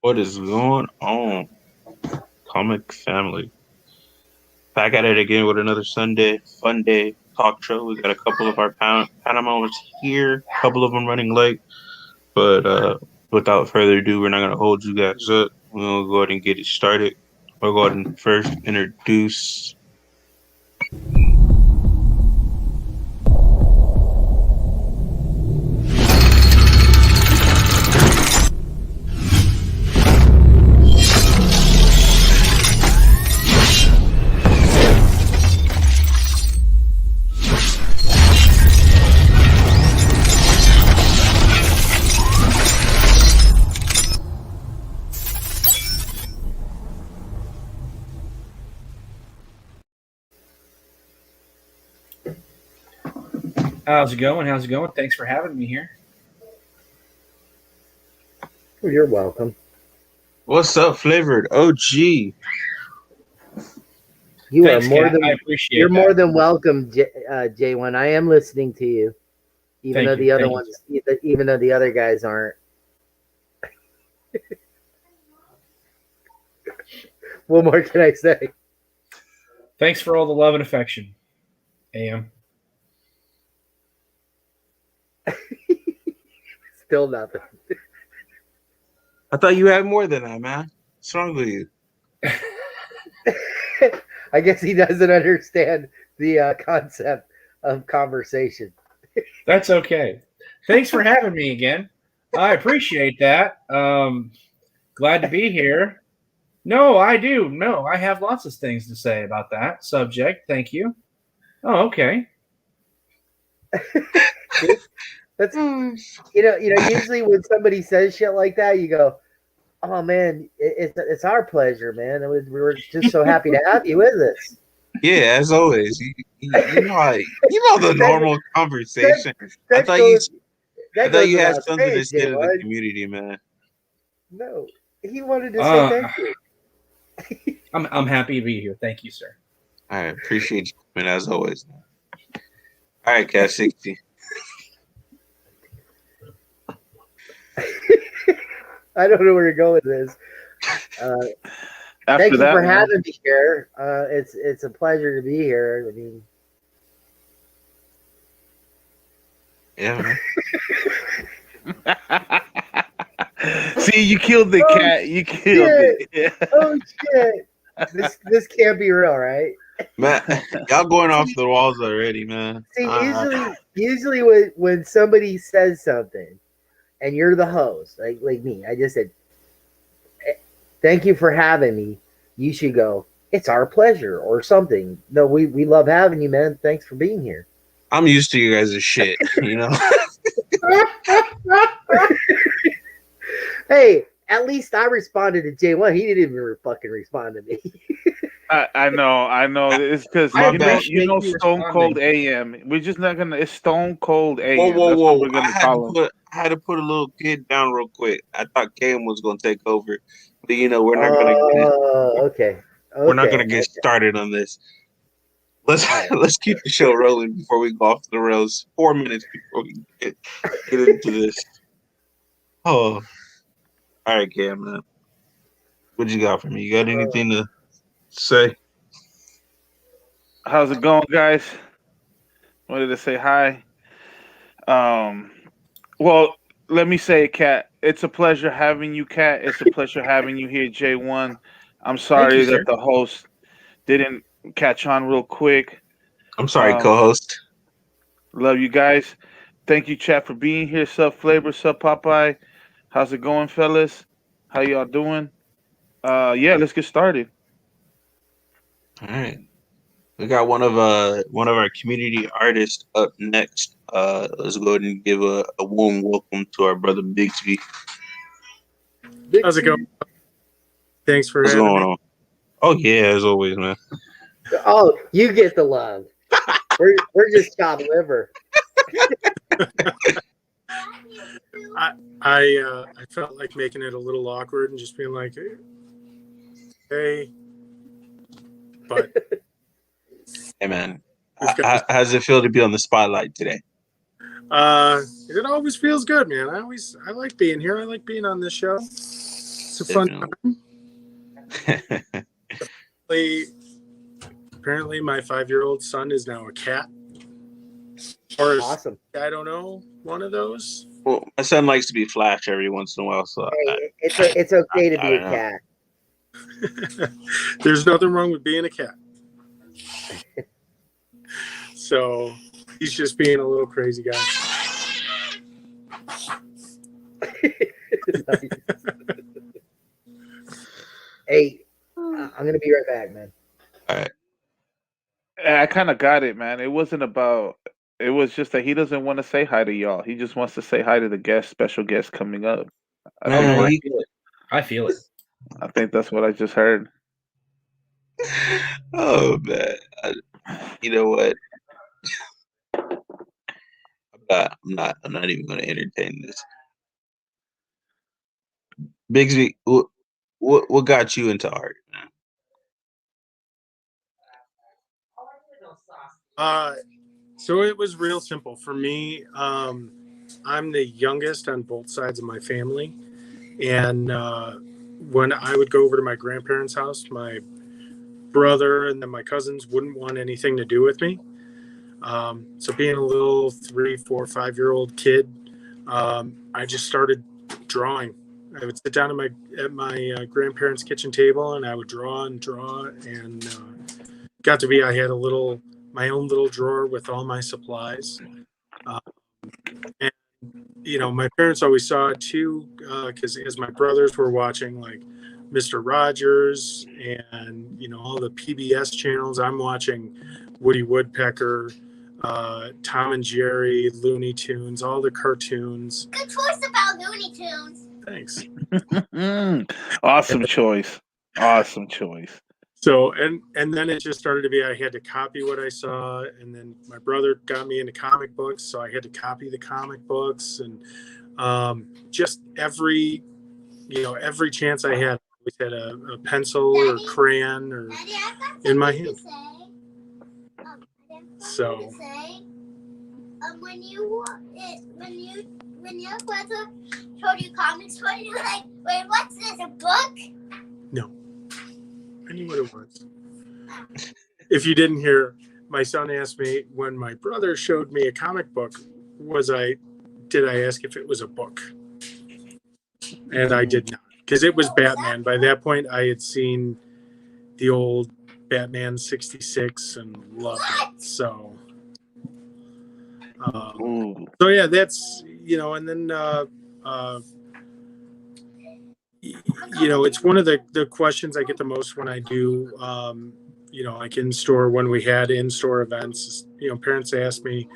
What is going on, comic family? Back at it again with another Sunday Funday talk show. We got a couple of our Panama's here, a couple of them running late, but without further ado, we're not gonna hold you guys up. We'll go ahead and get it started. We'll go ahead and first introduce. How's it going? How's it going? Thanks for having me here. You're welcome. What's up, flavored OG? You Thanks, are more Kat. than I appreciate you're that. more than welcome, J1. I am listening to you, even Thank though you, the other thank ones, even though the other guys aren't. What more can I say? Thanks for all the love and affection, AM. Still nothing. I thought you had more than that, man. What's wrong with you? I guess he doesn't understand the concept of conversation. That's okay. Thanks for having me again. I appreciate that. Glad to be here. No, I do. No, I have lots of things to say about that subject. Thank you. Oh, okay. That's usually when somebody says shit like that, you go, "Oh man, it's our pleasure, man. We're just so happy to have you with us." Yeah, as always. You know the normal conversation. I thought you had without something to saying, say to the J1. community, man. No, he wanted to say thank you. I'm happy to be here. Thank you, sir. I appreciate you, man, as always. All right, Cat 60. I don't know where to go with this. Thank you for having me here. It's a pleasure to be here. I mean, yeah, man. See, you killed the cat. You killed it. Oh shit! This can't be real, right? Man, y'all going off the walls already, man. See, usually when somebody says something, and you're the host, like me, I just said, "Thank you for having me." You should go, "It's our pleasure," or something. No, we love having you, man. Thanks for being here. I'm used to you guys' shit, you know. Hey, at least I responded to J1. He didn't even fucking respond to me. I know. It's because you know Stone Cold AM. We're just not gonna. It's Stone Cold AM. Whoa! That's what we're gonna call him. I had to put a little kid down real quick. I thought Cam was gonna take over, but we're not gonna. Okay. We're not gonna get started on this. Let's keep the show rolling before we go off the rails. 4 minutes before we get into this. Oh, all right, Cam. Man. What you got for me? You got anything to say? How's it going, guys? Wanted to say hi. Well, let me say, Kat, it's a pleasure having you, Kat. It's a pleasure having you here, J1. I'm sorry that the host didn't catch on real quick. I'm sorry, co-host. Love you guys. Thank you, chat, for being here. Sup, Flavor, sup, Popeye. How's it going, fellas? How y'all doing? Yeah, let's get started. All right. We got one of our community artists up next. Let's go ahead and give a warm welcome to our brother Bixby. How's it going? Thanks for What's having going me. on? Oh yeah, as always, man. Oh, you get the love. we're just chopped liver. I felt like making it a little awkward and just being like, hey, but hey man, how does it feel to be on the spotlight today? It always feels good, man. I like being here. I like being on this show. It's a fun Definitely. time. Apparently, my 5-year-old son is now a cat. Or Awesome. I don't know, one of those. Well, my son likes to be Flash every once in a while, so Hey, it's okay to be I a don't know. cat. There's nothing wrong with being a cat. So he's just being a little crazy guy. Hey, I'm gonna be right back, man. All right. I kind of got it, man. It wasn't about. It was just that he doesn't want to say hi to y'all. He just wants to say hi to the special guest coming up. I feel it. I feel it. I think that's what I just heard. Oh man, you know what? I'm not even going to entertain this. Bixby, what got you into art, man? So it was real simple for me. I'm the youngest on both sides of my family, and when I would go over to my grandparents' house, my brother and then my cousins wouldn't want anything to do with me. So being a little 3, 4, 5-year-old kid, I just started drawing. I would sit down at my grandparents' kitchen table, and I would draw, and got to be I had my own little drawer with all my supplies. And my parents always saw it too, because as my brothers were watching like Mr. Rogers and all the PBS channels, I'm watching Woody Woodpecker, Tom and Jerry, Looney Tunes, all the cartoons. Good choice about Looney Tunes. Thanks. Awesome choice. Awesome choice. So and then it just started to be I had to copy what I saw, and then my brother got me into comic books, so I had to copy the comic books, and just every chance I had, I always had a pencil or crayon or Daddy, I've got in my something hand. to say. So When your brother showed you comics, were you like, wait, what's this? A book? No, I knew what it was. If you didn't hear, my son asked me when my brother showed me a comic book, did I ask if it was a book? And I did not, because it was Batman. By that point, I had seen the old Batman 66 and loved it. So yeah, that's and then it's one of the questions I get the most when I do like in store, when we had in-store events. Parents ask me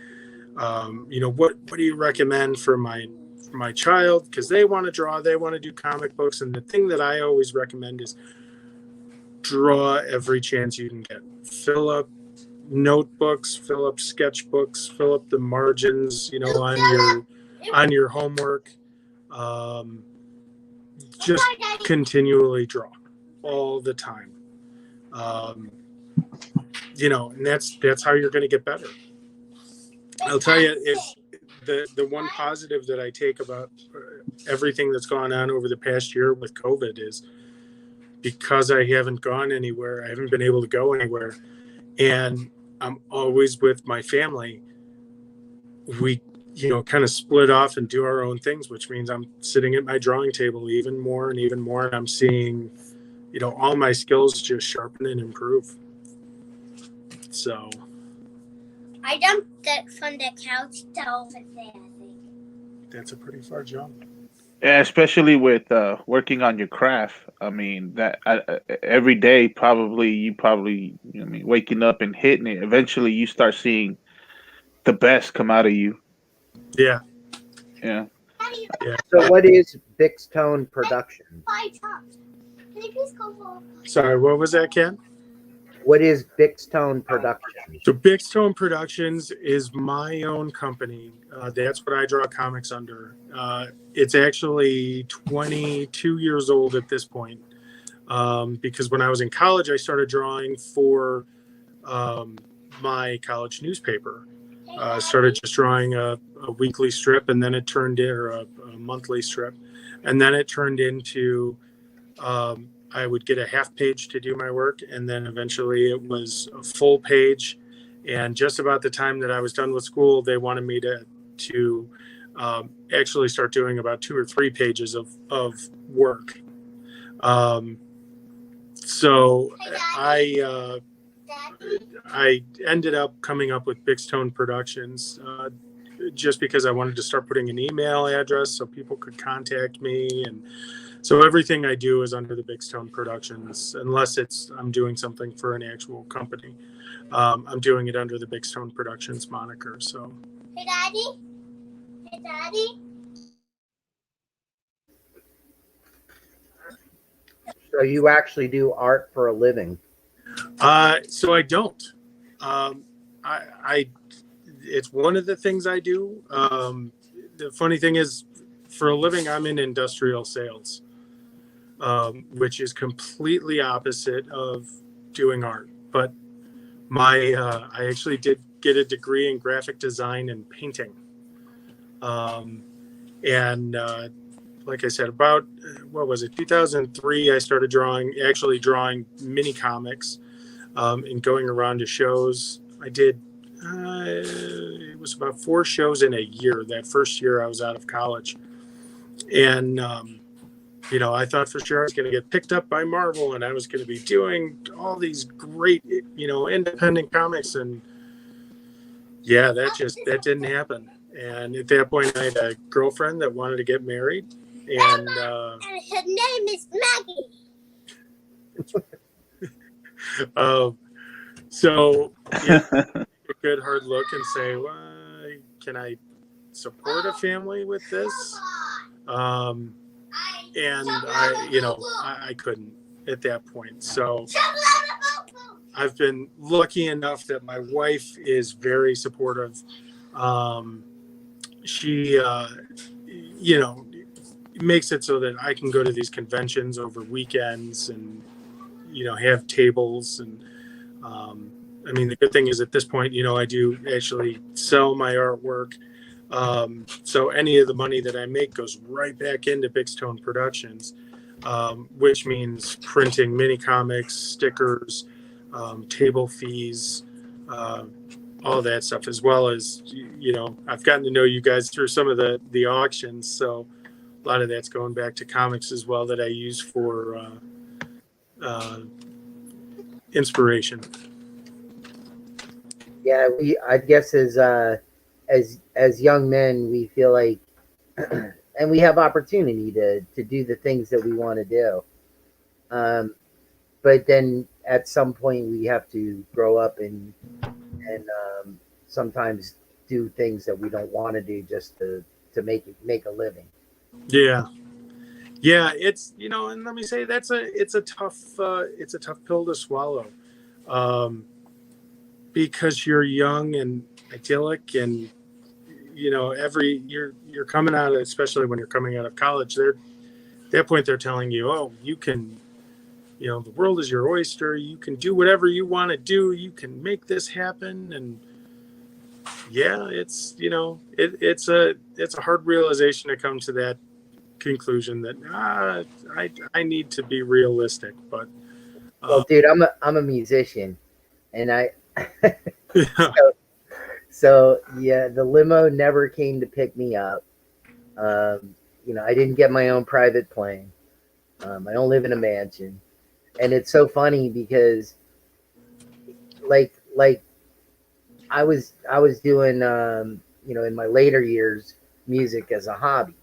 what do you recommend for my child, because they want to draw, they want to do comic books, and the thing that I always recommend is draw every chance you can get. Fill up notebooks, fill up sketchbooks, fill up the margins on your homework. Just continually draw all the time. And that's how you're going to get better. I'll tell you, the one positive that I take about everything that's gone on over the past year with COVID is, because I haven't gone anywhere, I haven't been able to go anywhere, and I'm always with my family. We kind of split off and do our own things, which means I'm sitting at my drawing table even more, and I'm seeing all my skills just sharpen and improve. So I dumped it from the couch to over there, I think. That's a pretty far jump. Yeah, especially with working on your craft. I mean, that every day, waking up and hitting it. Eventually, you start seeing the best come out of you. Yeah. Yeah. Yeah. So, what is Bixtone Productions? Can you please go for? Sorry, what was that, Ken? What is Bixtone Productions? So Bixtone Productions is my own company. That's what I draw comics under. It's actually 22 years old at this point, because when I was in college, I started drawing for my college newspaper. Started just drawing a weekly strip, and then it turned into a monthly strip, and then it turned into I would get a half page to do my work, and then eventually it was a full page. And just about the time that I was done with school, they wanted me to actually start doing about 2 or 3 pages of work. So I ended up coming up with Big Stone Productions just because I wanted to start putting an email address so people could contact me. And so everything I do is under the Big Stone Productions, unless I'm doing something for an actual company. I'm doing it under the Big Stone Productions moniker. So. Hey, Daddy. Hey, Daddy. So you actually do art for a living? So I don't. It's one of the things I do. The funny thing is, for a living, I'm in industrial sales, which is completely opposite of doing art. But I actually did get a degree in graphic design and painting. Like I said, about, 2003, I started actually drawing mini comics, and going around to shows. I did, it was about 4 shows in a year, that first year I was out of college. And, I thought for sure I was going to get picked up by Marvel and I was going to be doing all these great, independent comics. And yeah, that didn't happen. And at that point, I had a girlfriend that wanted to get married. And her name is Maggie. So a good hard look and say, well, can I support a family with this? And I couldn't at that point. So I've been lucky enough that my wife is very supportive. She, makes it so that I can go to these conventions over weekends and, have tables. And, the good thing is at this point, I do actually sell my artwork. So any of the money that I make goes right back into Big Stone Productions, which means printing mini comics, stickers, table fees, all that stuff, as well as, I've gotten to know you guys through some of the auctions. So a lot of that's going back to comics as well that I use for inspiration. Yeah, I guess as young men, we feel like, and we have opportunity to do the things that we want to do. But then at some point we have to grow up and sometimes do things that we don't want to do just to make a living. Yeah. It's, and let me say it's a tough pill to swallow, because you're young and idyllic, and you're coming out, especially when you're coming out of college, at that point they're telling you, oh, you can, the world is your oyster, you can do whatever you want to do, you can make this happen. And yeah, it's it's a hard realization to come to that conclusion that I need to be realistic. But well, dude, I'm a musician, and I so yeah, the limo never came to pick me up. I didn't get my own private plane. I don't live in a mansion, and it's so funny because like I was doing in my later years music as a hobby,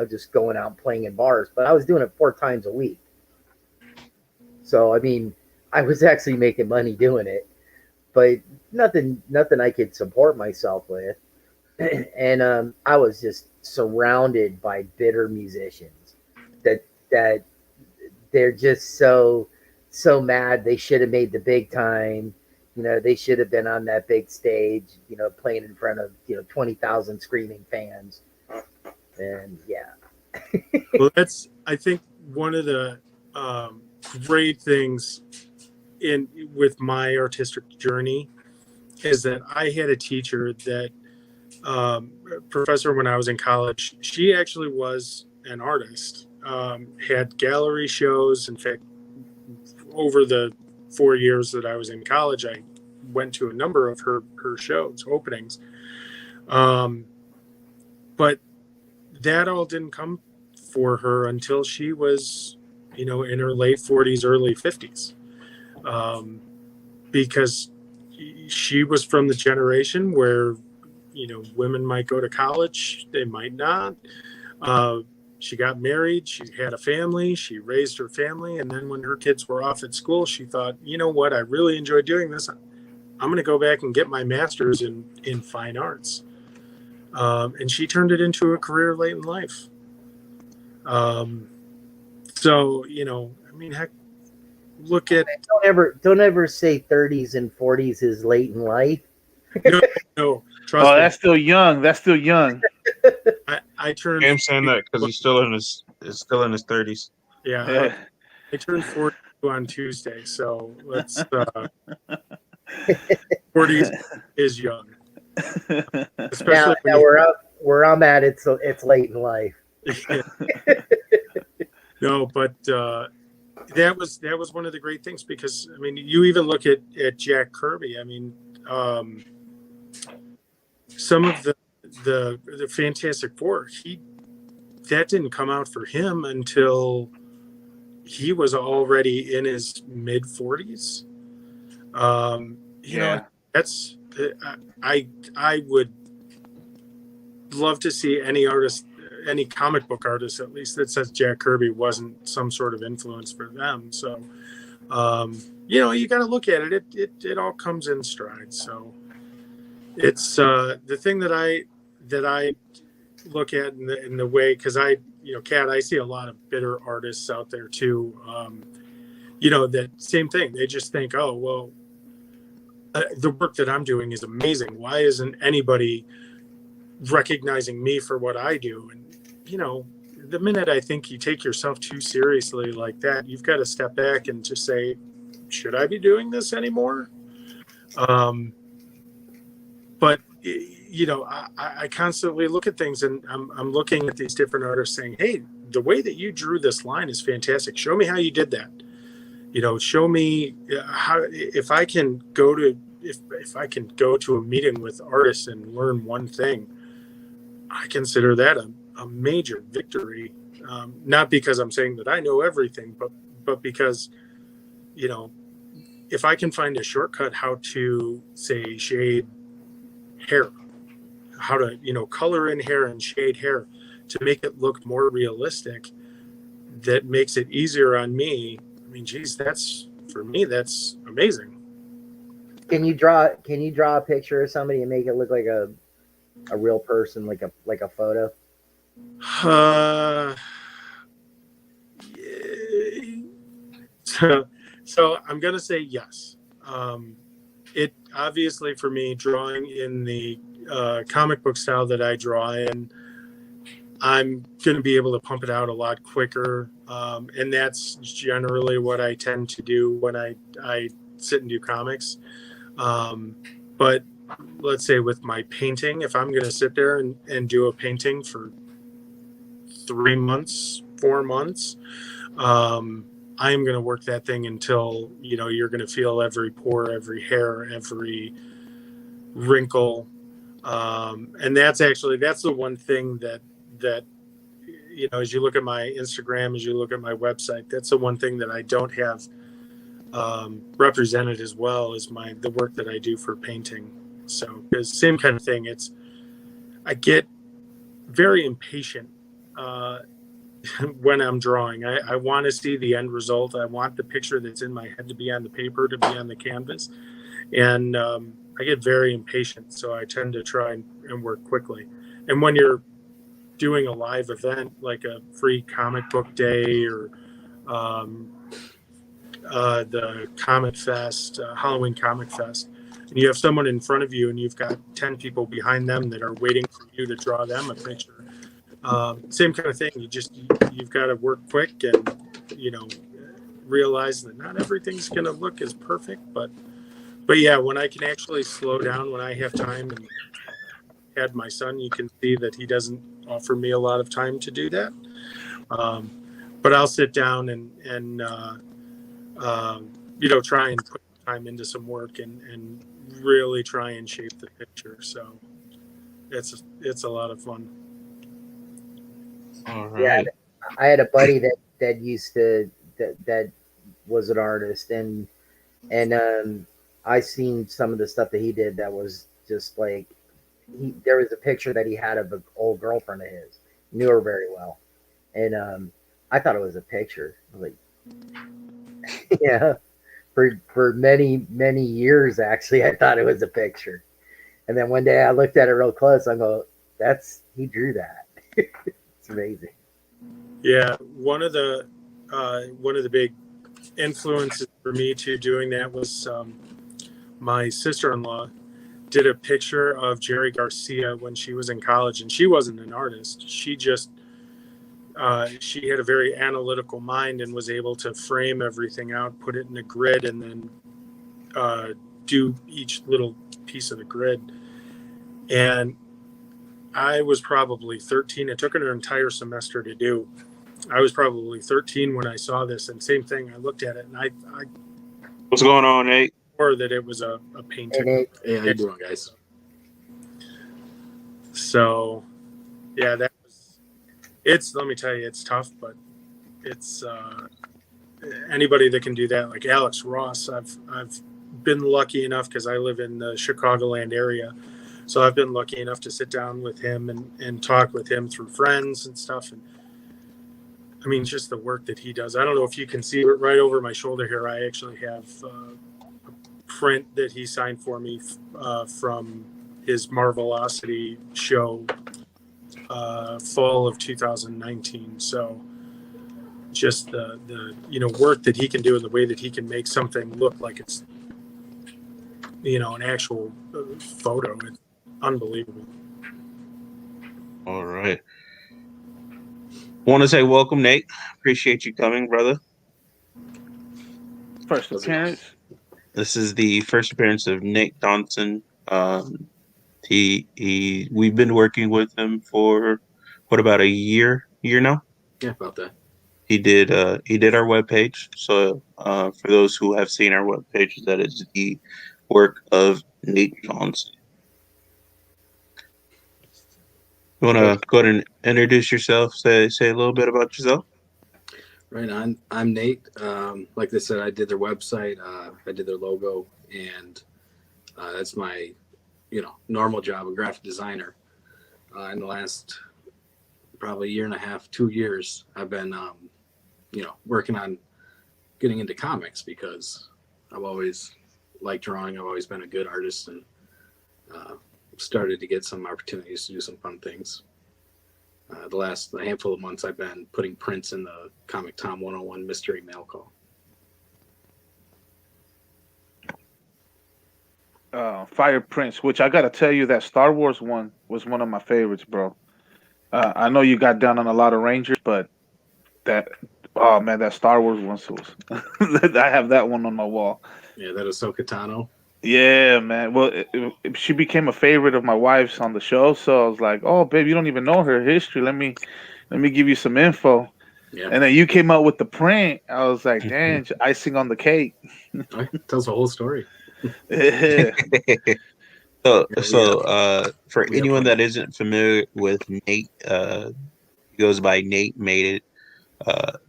just going out and playing in bars, but I was doing it 4 times a week. So I was actually making money doing it, but nothing I could support myself with. And I was just surrounded by bitter musicians that they're just so mad. They should have made the big time. They should have been on that big stage, playing in front of 20,000 screaming fans. And yeah. Well, that's, I think, one of the great things with my artistic journey is that I had a teacher that professor when I was in college. She actually was an artist. had gallery shows. In fact, over the 4 years that I was in college, I went to a number of her shows, openings. But that all didn't come for her until she was, in her late 40s, early 50s. Because she was from the generation where, women might go to college, they might not. She got married, she had a family, she raised her family, and then when her kids were off at school, she thought, you know what, I really enjoy doing this. I'm going to go back and get my master's in fine arts. And she turned it into a career late in life. So, heck, look at... Don't ever say 30s and 40s is late in life. No. Trust me. That's still young. That's still young. I turned... I'm saying that because he's still in his 30s. Yeah. I turned 42 on Tuesday, so let's... 40s is young. Especially now where I'm at, it's late in life. No, but that was one of the great things, because you even look at Jack Kirby. Some of the Fantastic Four, that didn't come out for him until he was already in his mid 40s. That's I would love to see any comic book artist at least, that says Jack Kirby wasn't some sort of influence for them. So you got to look at it. It all comes in stride. So it's the thing that I look at in the way, because Kat, I see a lot of bitter artists out there too. That same thing. They just think, oh well, the work that I'm doing is amazing. Why isn't anybody recognizing me for what I do? And the minute I think you take yourself too seriously like that, you've got to step back and just say, should I be doing this anymore? But I constantly look at things, and I'm looking at these different artists saying, hey, the way that you drew this line is fantastic. Show me how you did that. Show me how, if I can go to a meeting with artists and learn one thing, I consider that a major victory. Not because I'm saying that I know everything, but because, if I can find a shortcut how to, say, shade hair, how to, color in hair and shade hair to make it look more realistic, that makes it easier on me. Geez, that's amazing. Can you draw a picture of somebody and make it look like a real person, like a photo? So I'm gonna say yes. It obviously, for me, drawing in the comic book style that I draw in, I'm going to be able to pump it out a lot quicker. And that's generally what I tend to do when I sit and do comics. But let's say with my painting, if I'm going to sit there and do a painting for 3 months, 4 months, I am going to work that thing until, you're going to feel every pore, every hair, every wrinkle. And that's the one thing that, as you look at my Instagram, as you look at my website, that's the one thing that I don't have represented as well as the work that I do for painting. So it's the same kind of thing. I get very impatient when I'm drawing. I want to see the end result. I want the picture that's in my head to be on the paper, to be on the canvas. And I get very impatient, so I tend to try and work quickly. And when you're doing a live event like a free comic book day or the Comic Fest, Halloween Comic Fest, and you have someone in front of you and you've got 10 people behind them that are waiting for you to draw them a picture. Same kind of thing. You've got to work quick and, realize that not everything's going to look as perfect, but yeah, when I can actually slow down, when I have time, and had my son, you can see that he doesn't offer me a lot of time to do that. but I'll sit down and try and put time into some work and really try and shape the picture. So it's a lot of fun. All Yeah, right. I had a buddy that used to that was an artist, and I seen some of the stuff that he did that was just like there was a picture that he had of an old girlfriend of his, knew her very well, and I thought it was a picture. I was like, yeah, for many years actually, I thought it was a picture, and then one day I looked at it real close. I go, he drew that. It's amazing. Yeah, one of the big influences for me to doing that was my sister-in-law did a picture of Jerry Garcia when she was in college, and she wasn't an artist. She just she had a very analytical mind and was able to frame everything out, put it in a grid, and then do each little piece of the grid. And I was probably 13. It took her an entire semester to do. I was probably 13 when I saw this, and same thing. I looked at it, and I What's going on, Nate? swore that it was a painting. And it, Hey, how you doing, guys? So, yeah, that was. It's, let me tell you, it's tough, but it's anybody that can do that, like Alex Ross. I've been lucky enough because I live in the Chicagoland area, so I've been lucky enough to sit down with him and talk with him through friends and stuff. And I mean, just the work that he does. I don't know if you can see it right over my shoulder here. I actually have a print that he signed for me from his Marvelocity show, fall of 2019. So just the work that he can do and the way that he can make something look like it's an actual photo. It's unbelievable. All right. Want to say welcome, Nate. Appreciate you coming, brother. First appearance. This is the first appearance of Nate Johnson. We've been working with him for about a year now. Yeah, about that. He did our webpage. So for those who have seen our webpage, that is the work of Nate Johnson. You want to go ahead and introduce yourself? Say a little bit about yourself. Right on. I'm Nate. Like they said, I did their website. I did their logo, and that's my, normal job, a graphic designer. In the last probably year and a half, 2 years, I've been, working on getting into comics because I've always liked drawing. I've always been a good artist and started to get some opportunities to do some fun things. The last handful of months, I've been putting prints in the Comic Tom 101 Mystery Mail Call. Fire Prince, which I gotta tell you, that Star Wars one was one of my favorites, bro. I know you got down on a lot of Rangers, but that Star Wars one was I have that one on my wall. Yeah, that Ahsoka Tano. Yeah, man. Well, she became a favorite of my wife's on the show, so I was like, "Oh, babe, you don't even know her history. Let me give you some info." Yeah. And then you came out with the print. I was like, "Dang, icing on the cake." Tells the whole story. Yeah. For anyone that isn't familiar with Nate, he goes by Nate Made It.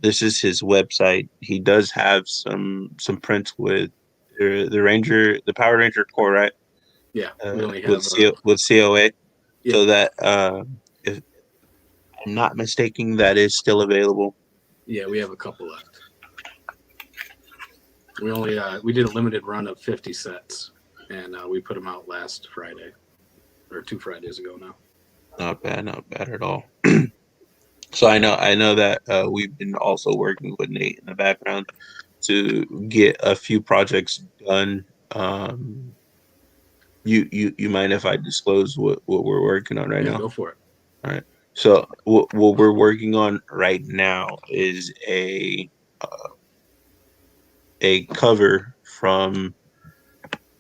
This is his website. He does have some prints with the Power Ranger Corps, right? Yeah, we only have with COA. Yeah. So that if I'm not mistaken, that is still available. Yeah, we have a couple left. We only we did a limited run of 50 sets, and we put them out last Friday, or 2 Fridays ago now. Not bad at all. So I know that we've been also working with Nate in the background to get a few projects done. You mind if I disclose what we're working on right now? Go for it. All right. So what we're working on right now is a cover from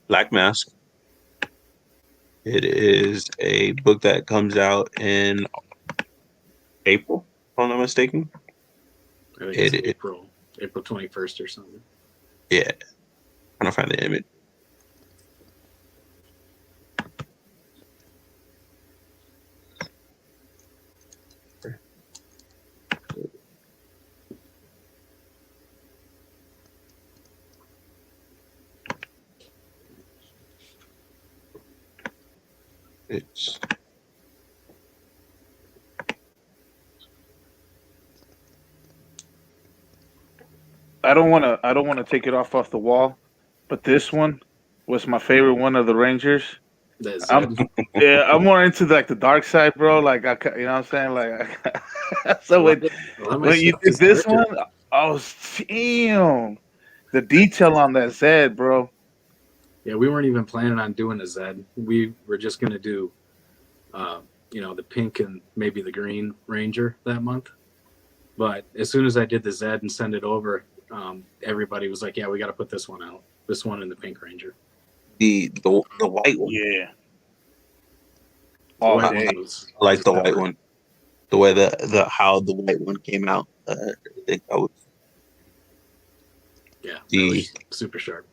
Black Mask. It is a book that comes out in April, if I'm not mistaken. I think It, it's it April 21st or something. yeah. I'm trying to find the image. It's I don't want to take it off the wall, but this one was my favorite one of the Rangers. That's I'm yeah, I'm more into like the dark side, bro. Like you know what I'm saying? Like so a lot of my when you stuff did is this darker. one, I was damn the detail on that Zed, bro. Yeah, we weren't even planning on doing a Zed. We were just gonna do, the pink and maybe the green Ranger that month. But as soon as I did the Zed and sent it over, everybody was like, "Yeah, we got to put this one out. This one in the pink Ranger." the white one. Yeah. The All white day. one was I like the stellar. white one. The way the how the white one came out. I think that was Yeah, that the was super sharp.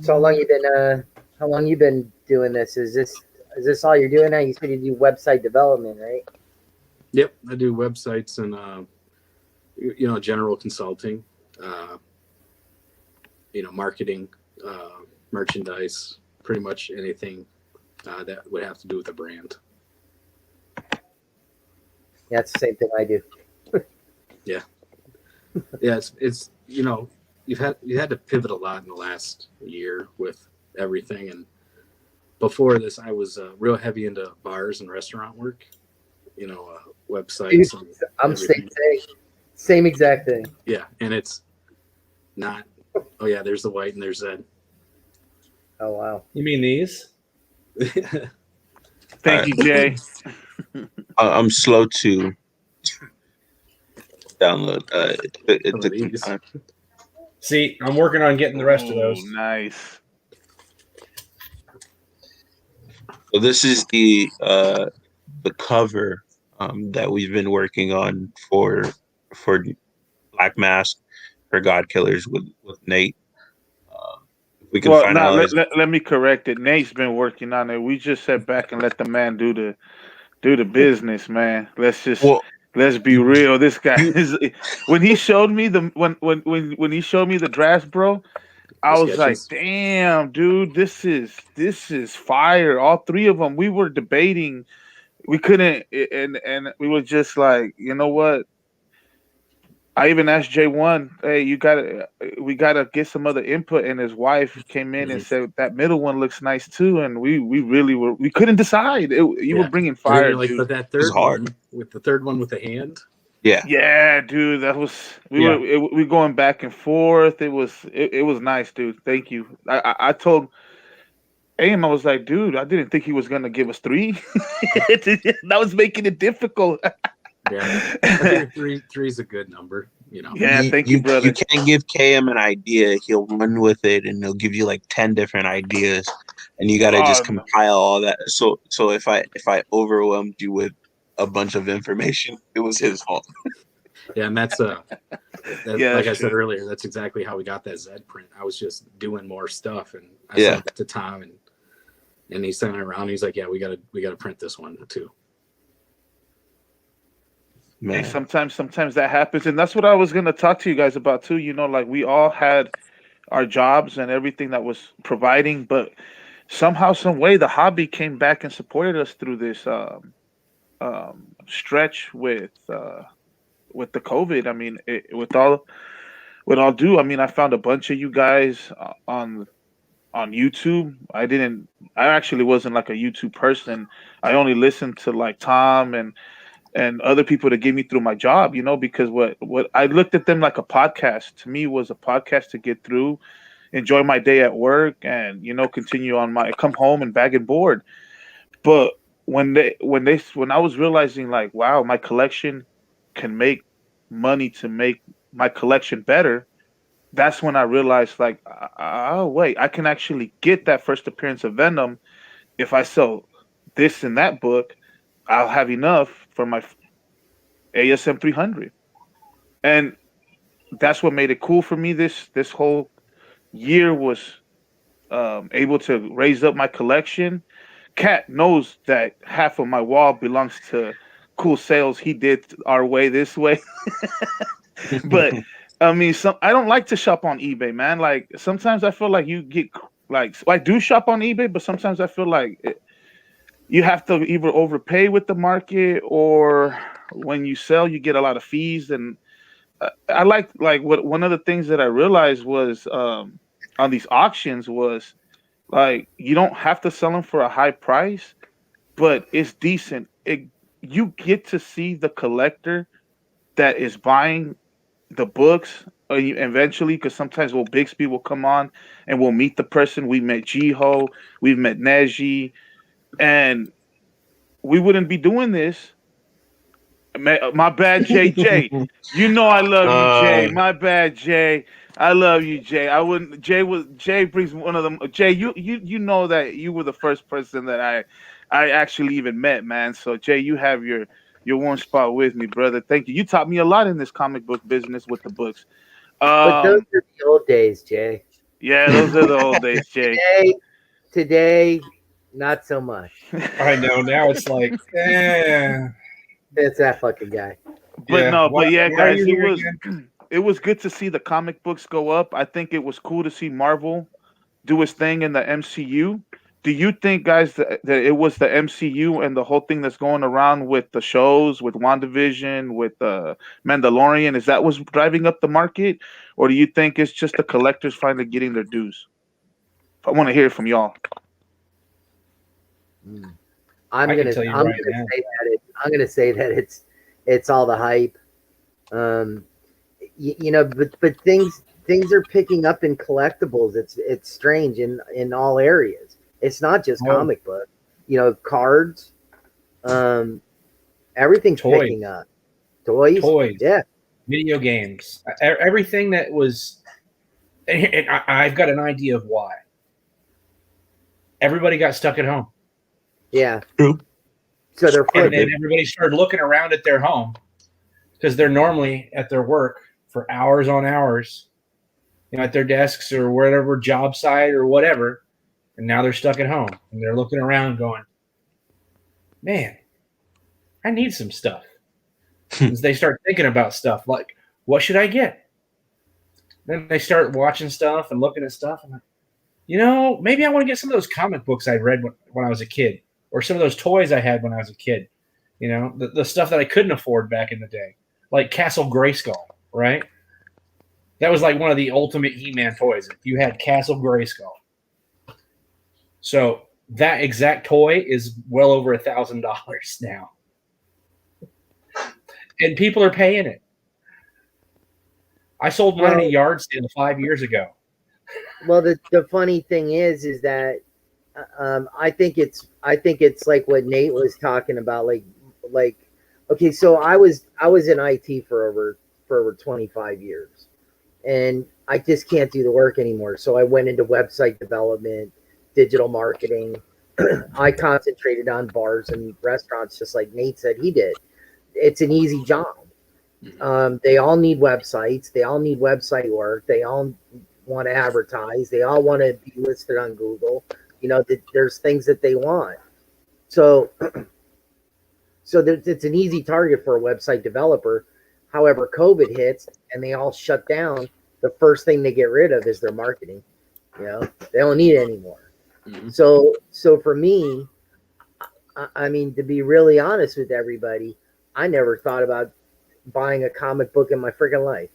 So how long you been doing this? Is this all you're doing now? You said you do website development, right? Yep, I do websites and general consulting, uh, marketing, merchandise, pretty much anything that would have to do with a brand. Yeah, it's the same thing I do. Yeah, it's you had to pivot a lot in the last year with everything, and before this, I was real heavy into bars and restaurant work. Websites. And I'm everything. same exact thing. Yeah, and it's not. Oh yeah, there's the white and there's Zed. Oh wow. You mean these? Thank you, Jay. I'm slow to download. It Some of took some these. time. See, I'm working on getting the rest of Oh, those. nice. So this is the cover that we've been working on for Black Mask for God Killers with Nate. If we can Well, now finalize. let me correct it. Nate's been working on it. We just sat back and let the man do the business, man. Well, Let's be real. This guy you is when he showed me when he showed me the drafts, bro, I The was like, sketches. damn, dude, this is fire. All three of them. We were debating. We couldn't, and we were just like, you know what? I even asked J1, hey, we gotta get some other input, and his wife came in and said that middle one looks nice too, and we really we couldn't decide. You were Yeah. bringing And then fire, you're like, dude. but that was third hard. one with the hand. Yeah. Yeah, dude, that was Yeah. we going back and forth. It was nice, dude. Thank you. I told Aim, I was like, dude, I didn't think he was gonna give us three. That was making it difficult. Yeah, I think three's a good number. Yeah, thank you, brother. You can't give KM an idea. He'll run with it, and he'll give you like 10 different ideas, and you got to just Oh, no. compile all that. So if I overwhelmed you with a bunch of information, it was his fault. Yeah, and that's Yeah, like I that's said true. earlier, that's exactly how we got that Zed print. I was just doing more stuff, and I Yeah. sent it to Tom, and he sent it around. He's like, "Yeah, we gotta print this one too." Hey, Man, sometimes that happens, and that's what I was gonna talk to you guys about too. Like we all had our jobs and everything that was providing, but somehow, some way, the hobby came back and supported us through this stretch with the COVID. I mean, with all due, I mean, I found a bunch of you guys on YouTube. I actually wasn't like a YouTube person. I only listened to like Tom and other people to get me through my job, because what I looked at them like a podcast to me was a podcast to get through, enjoy my day at work, and continue on my come home and bag and board. But when I was realizing like, wow, my collection can make money to make my collection better, that's when I realized like, oh wait, I can actually get that first appearance of Venom if I sell this and that book, I'll have enough for my ASM 300. And that's what made it cool for me. This whole year was able to raise up my collection. Kat knows that half of my wall belongs to cool sales he did our way this way. But I mean, I don't like to shop on eBay, man. Like sometimes I feel like you get like I do shop on eBay, but sometimes I feel like you have to either overpay with the market or when you sell, you get a lot of fees. And I like what one of the things that I realized was on these auctions was like you don't have to sell them for a high price, but it's decent. You get to see the collector that is buying the books eventually, because sometimes Bixby will come on and we'll meet the person. We met Jiho, we've met Neji, and we wouldn't be doing this. My bad, JJ. You know I love you, Jay. My bad, Jay. I love you, Jay. I wouldn't. Jay brings one of them. Jay, you know that you were the first person that I actually even met, man. So Jay, you have your one spot with me, brother. Thank you. You taught me a lot in this comic book business with the books. But those are the old days, Jay. Yeah, those are the old days, Jay. Today, not so much. I know. Now it's like, it's that fucking guy. But guys, it was good to see the comic books go up. I think it was cool to see Marvel do its thing in the MCU. Do you think, guys, that it was the MCU and the whole thing that's going around with the shows, with WandaVision, with Mandalorian, is that what's driving up the market? Or do you think it's just the collectors finally getting their dues? I want to hear it from y'all. I'm gonna say that it's all the hype. But things are picking up in collectibles. It's strange in all areas. It's not just comic book. Cards. Everything's picking up. Toys. Yeah. Video games. Everything that was. And I've got an idea of why. Everybody got stuck at home. Yeah. True. So they're flipping. And then everybody started looking around at their home because they're normally at their work for hours on hours, at their desks or whatever job site or whatever. And now they're stuck at home and they're looking around going, man, I need some stuff. As they start thinking about stuff like, what should I get? Then they start watching stuff and looking at stuff. And maybe I want to get some of those comic books I read when I was a kid, or some of those toys I had when I was a kid. The stuff that I couldn't afford back in the day, like Castle Grayskull, right? That was like one of the ultimate He-Man toys. If you had Castle Grayskull. So that exact toy is well over $1,000 now. And people are paying it. I sold mine at a yard sale 5 years ago. Well, the funny thing is that I think it's like what Nate was talking about. Like, okay, so I was in IT for over 25 years, and I just can't do the work anymore. So I went into website development, digital marketing. I concentrated on bars and restaurants, just like Nate said he did. It's an easy job. They all need websites. They all need website work. They all want to advertise. They all want to be listed on Google. There's things that they want. So it's an easy target for a website developer. However, COVID hits and they all shut down. The first thing they get rid of is their marketing. They don't need it anymore. Mm-hmm. So for me, I mean, to be really honest with everybody, I never thought about buying a comic book in my freaking life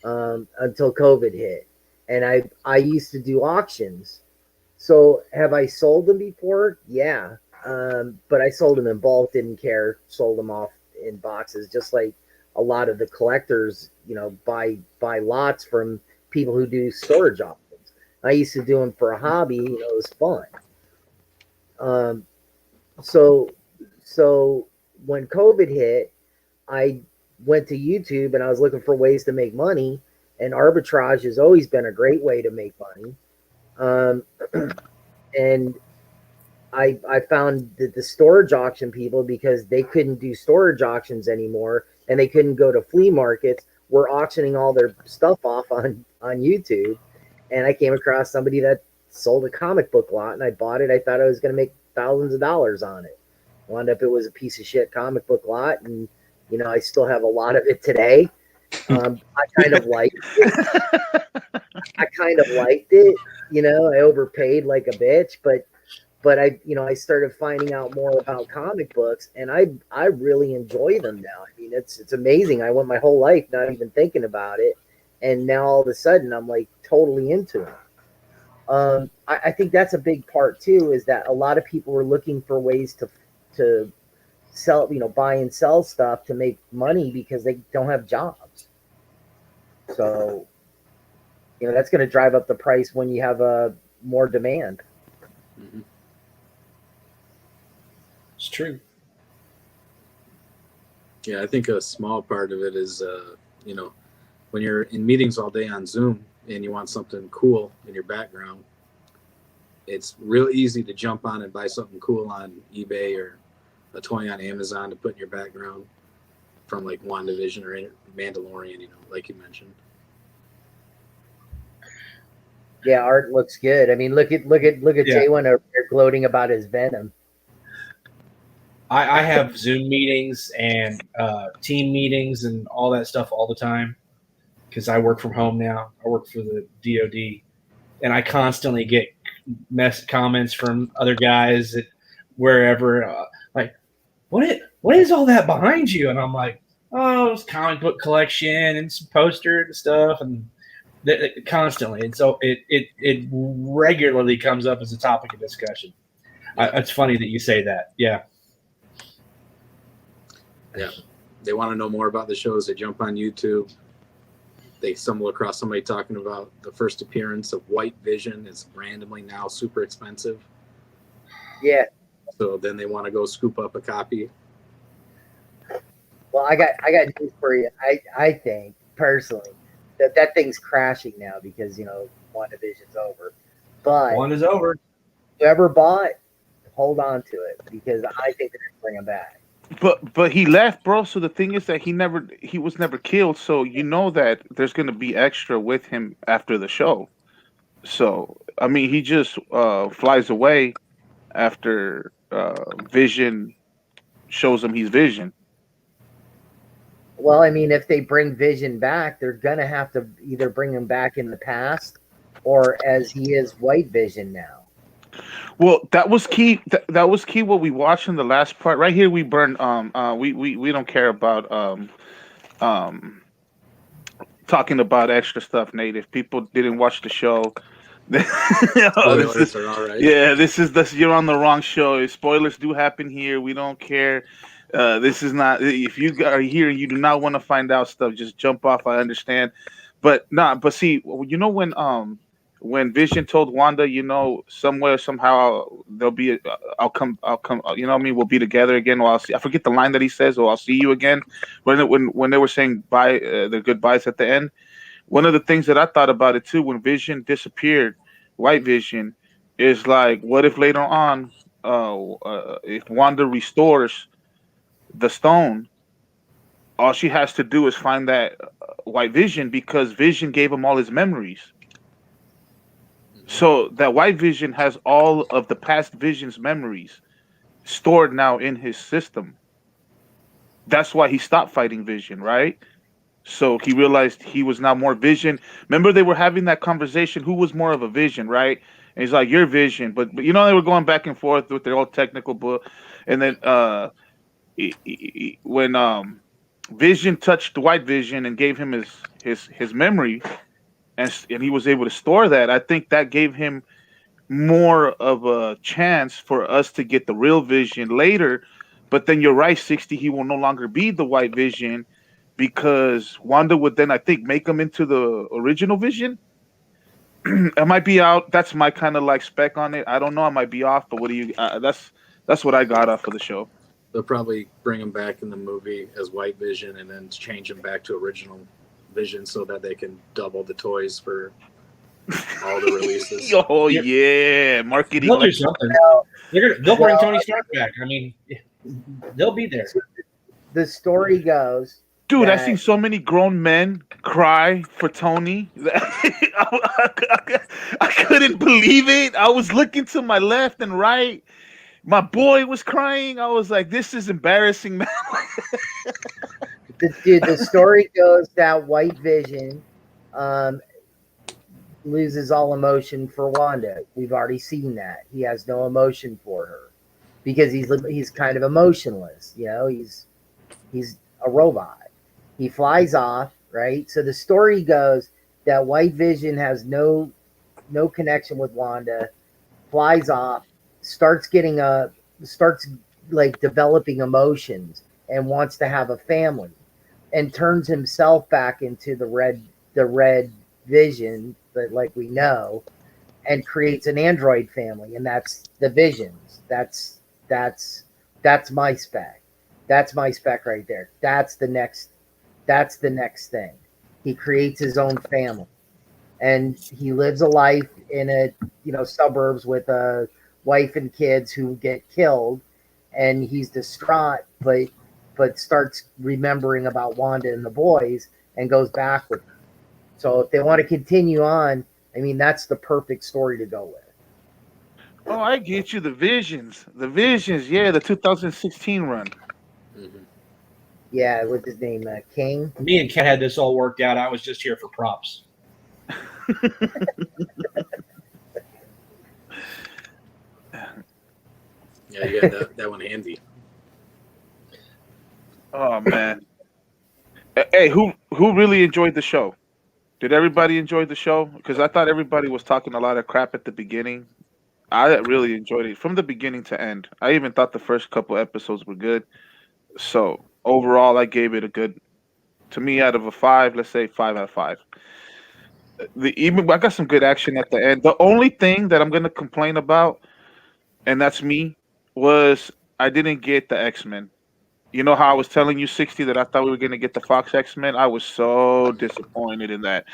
until COVID hit. And I used to do auctions. So have I sold them before? Yeah. But I sold them in bulk, didn't care, sold them off in boxes, just like a lot of the collectors, buy lots from people who do storage auctions. I used to do them for a hobby, it was fun. So when COVID hit, I went to YouTube and I was looking for ways to make money, and arbitrage has always been a great way to make money. And I found that the storage auction people, because they couldn't do storage auctions anymore and they couldn't go to flea markets, were auctioning all their stuff off on YouTube. And I came across somebody that sold a comic book lot, and I bought it. I thought I was going to make thousands of dollars on it. Wound up it was a piece of shit comic book lot, and I still have a lot of it today. I kind of liked it. I overpaid like a bitch, but I started finding out more about comic books, and I really enjoy them now. I mean, it's amazing. I went my whole life not even thinking about it, and now all of a sudden I'm like totally into it. I think that's a big part too, is that a lot of people were looking for ways to sell, buy and sell stuff to make money because they don't have jobs. So, that's going to drive up the price when you have more demand. Mm-hmm. It's true. Yeah, I think a small part of it is, when you're in meetings all day on Zoom and you want something cool in your background, it's real easy to jump on and buy something cool on eBay or a toy on Amazon to put in your background from like WandaVision or Mandalorian, like you mentioned. Yeah, art looks good. I mean, look at J1 over there gloating about his Venom. I have Zoom meetings and team meetings and all that stuff all the time because I work from home now. I work for the DoD, and I constantly get comments from other guys at wherever, like, what is all that behind you? And I'm like, oh, it's comic book collection and some posters and stuff, and constantly. And so it regularly comes up as a topic of discussion. It's funny that you say that. Yeah. Yeah. They want to know more about the shows. They jump on YouTube. They stumble across somebody talking about the first appearance of White Vision is randomly now super expensive. Yeah. So then they want to go scoop up a copy. Well, I got news for you. I think personally that thing's crashing now because WandaVision's over. But one is over. Whoever bought, hold on to it because I think they're gonna bring him back. But he left, bro. So the thing is that he was never killed. So that there's gonna be extra with him after the show. So I mean, he just flies away after Vision shows him he's Vision. Well, I mean, if they bring Vision back, they're gonna have to either bring him back in the past or as he is White Vision now. Well, that was key. That was key. What we watched in the last part, right here, we burn. We don't care about talking about extra stuff. Nate, if people didn't watch the show, Spoilers are all right. Yeah, you're on the wrong show. Spoilers do happen here. We don't care. This is not. If you are here, you do not want to find out stuff. Just jump off. I understand, but But see, when Vision told Wanda, somewhere somehow there'll be. I'll come. We'll be together again. Well, I'll see. I forget the line that he says. Or I'll see you again. When they were saying bye, the goodbyes at the end. One of the things that I thought about it too, when Vision disappeared, White Vision, is like, what if later on, if Wanda restores the stone, all she has to do is find that White Vision because Vision gave him all his memories. So that White Vision has all of the past Vision's memories stored now in his system. That's why he stopped fighting Vision, right? So he realized he was now more Vision. Remember, they were having that conversation. Who was more of a Vision, right? And he's like, "You're Vision," but they were going back and forth with their old technical book. And then when Vision touched White Vision and gave him his memory, and he was able to store that, I think that gave him more of a chance for us to get the real Vision later. But then you're right, 60. He will no longer be the White Vision. Because Wanda would then, I think, make him into the original Vision. It might be out. That's my kind of like spec on it. I don't know. I might be off, but what do you? That's what I got off of the show. They'll probably bring him back in the movie as White Vision and then change him back to original Vision so that they can double the toys for all the releases. Oh yeah, marketing. They'll do something. They'll bring Tony Stark back. I mean, they'll be there. The story goes, Dude, I've that seen so many grown men cry for Tony. I couldn't believe it. I was looking to my left and right. My boy was crying. I was like, this is embarrassing, man. the story goes that White Vision um, loses all emotion for Wanda. We've already seen that. He has no emotion for her because he's kind of emotionless. You know, he's a robot. He flies off, right? So the story goes that White Vision has no connection with Wanda, flies off, starts like developing emotions and wants to have a family, and turns himself back into the red Vision that like we know, and creates an android family, and that's the Visions. That's my spec. That's my spec right there. That's the next thing. He creates his own family, and he lives a life in suburbs with a wife and kids who get killed, and he's distraught, but starts remembering about Wanda and the boys and goes back with them. So if they want to continue on, I mean, that's the perfect story to go with. Oh, I get you. The Visions. Yeah, the 2016 run. Mhm. Yeah, what's his name? King. Me and Ken had this all worked out. I was just here for props. Yeah, you got that one handy. Oh man. Hey, who really enjoyed the show? Did everybody enjoy the show? Because I thought everybody was talking a lot of crap at the beginning. I really enjoyed it from the beginning to end. I even thought the first couple episodes were good. So overall, I gave it a good, to me, out of a 5. Let's say 5 out of 5. Even I got some good action at the end. The only thing that I'm gonna complain about, and that's me, was I didn't get the X-Men. You know how I was telling you 60 that I thought we were gonna get the Fox X-Men? I was so disappointed in that.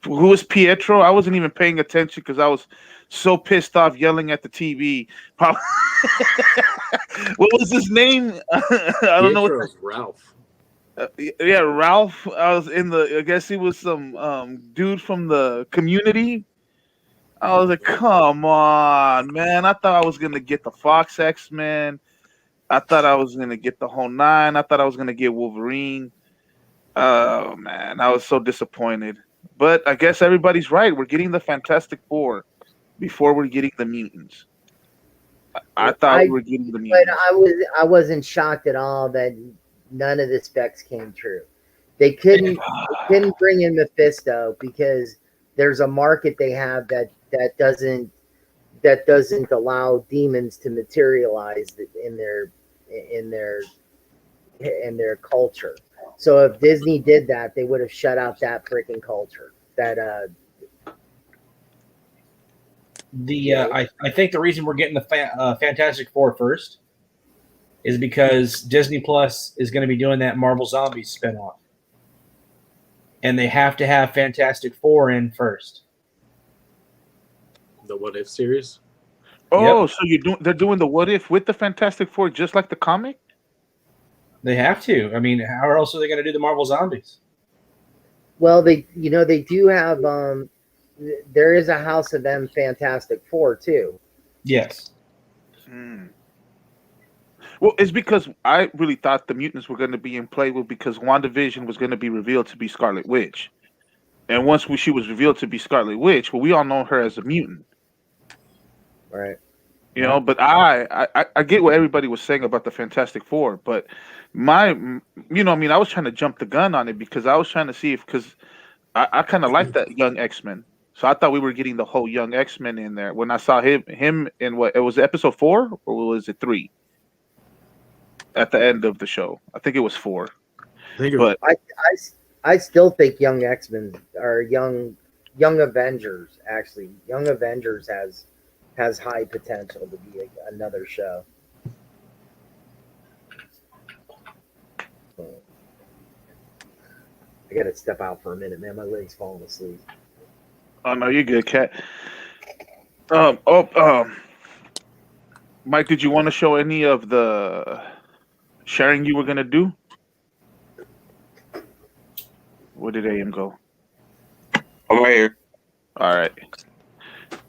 Who was Pietro? I wasn't even paying attention because I was so pissed off yelling at the TV. What was his name? I don't know. Pietro's Ralph. Yeah, Ralph. I was in the. I guess he was some dude from the Community. I was like, come on, man. I thought I was gonna get the Fox X-Men. I thought I was gonna get the whole 9. I thought I was gonna get Wolverine. Oh man, I was so disappointed. But I guess everybody's right. We're getting the Fantastic Four before we're getting the mutants. I thought we were getting the But mutants. I wasn't shocked at all that none of the specs came true. They couldn't bring in Mephisto because there's a market they have that doesn't allow demons to materialize in their culture. So if Disney did that, they would have shut out that freaking culture. I think the reason we're getting the Fantastic Four first is because Disney Plus is going to be doing that Marvel Zombies spinoff, and they have to have Fantastic Four in first. The What If series. Oh, Yep. so they're doing the What If with the Fantastic Four just like the comic? They have to. I mean, how else are they going to do the Marvel Zombies? Well, they do have there is a House of M Fantastic Four too. Yes. Well, it's because I really thought the mutants were going to be in play because WandaVision was going to be revealed to be Scarlet Witch. And once she was revealed to be Scarlet Witch, well, we all know her as a mutant. Right. You know, but I get what everybody was saying about the Fantastic Four, but I was trying to jump the gun on it because I was trying to see because I kind of like that young X-Men. So I thought we were getting the whole young X-Men in there. When I saw him in what it was episode 4 or was it 3? At the end of the show, I think it was 4. But I still think young X-Men or young Avengers actually. Young Avengers has high potential to be another show. I gotta step out for a minute, man. My leg's falling asleep. oh no, you're good, Cat. Mike, did you want to show any of the sharing you were gonna do? Where did AM go? I'm right here. All right.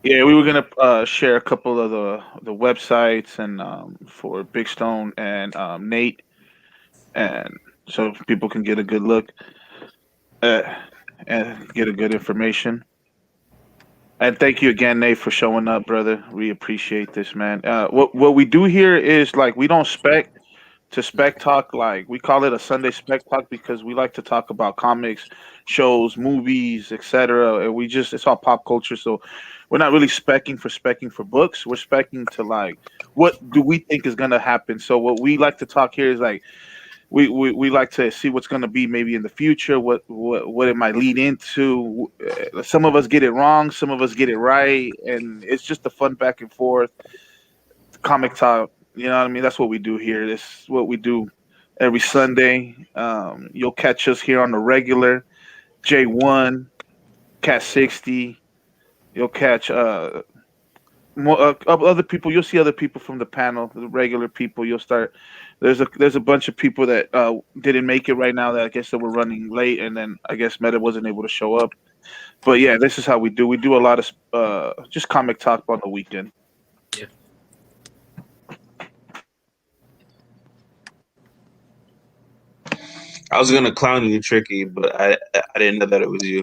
Yeah, we were gonna share a couple of the websites and for Big Stone and Nate, and so people can get a good look uh, and get a good information. And thank you again, Nate, for showing up, brother. We appreciate this, man. What we do here is like we don't spec to spec talk. Like we call it a Sunday spec talk because we like to talk about comics, shows, movies, etc. And we just it's all pop culture, so we're not really specking for books. We're specking to like what do we think is gonna happen. So what we like to talk here is like we like to see what's going to be maybe in the future, what it might lead into. Some of us get it wrong, some of us get it right, and it's just a fun back and forth comic talk. You know what I mean? That's what we do here. This is what we do every Sunday. You'll catch us here on the regular J1, Cat 60. You'll catch other people. You'll see other people from the panel, the regular people. You'll start. There's a bunch of people that didn't make it right now that I guess that were running late, and then I guess Meta wasn't able to show up. But yeah, this is how we do. We do a lot of just comic talk on the weekend. Yeah. I was gonna clown you, Tricky, but I didn't know that it was you.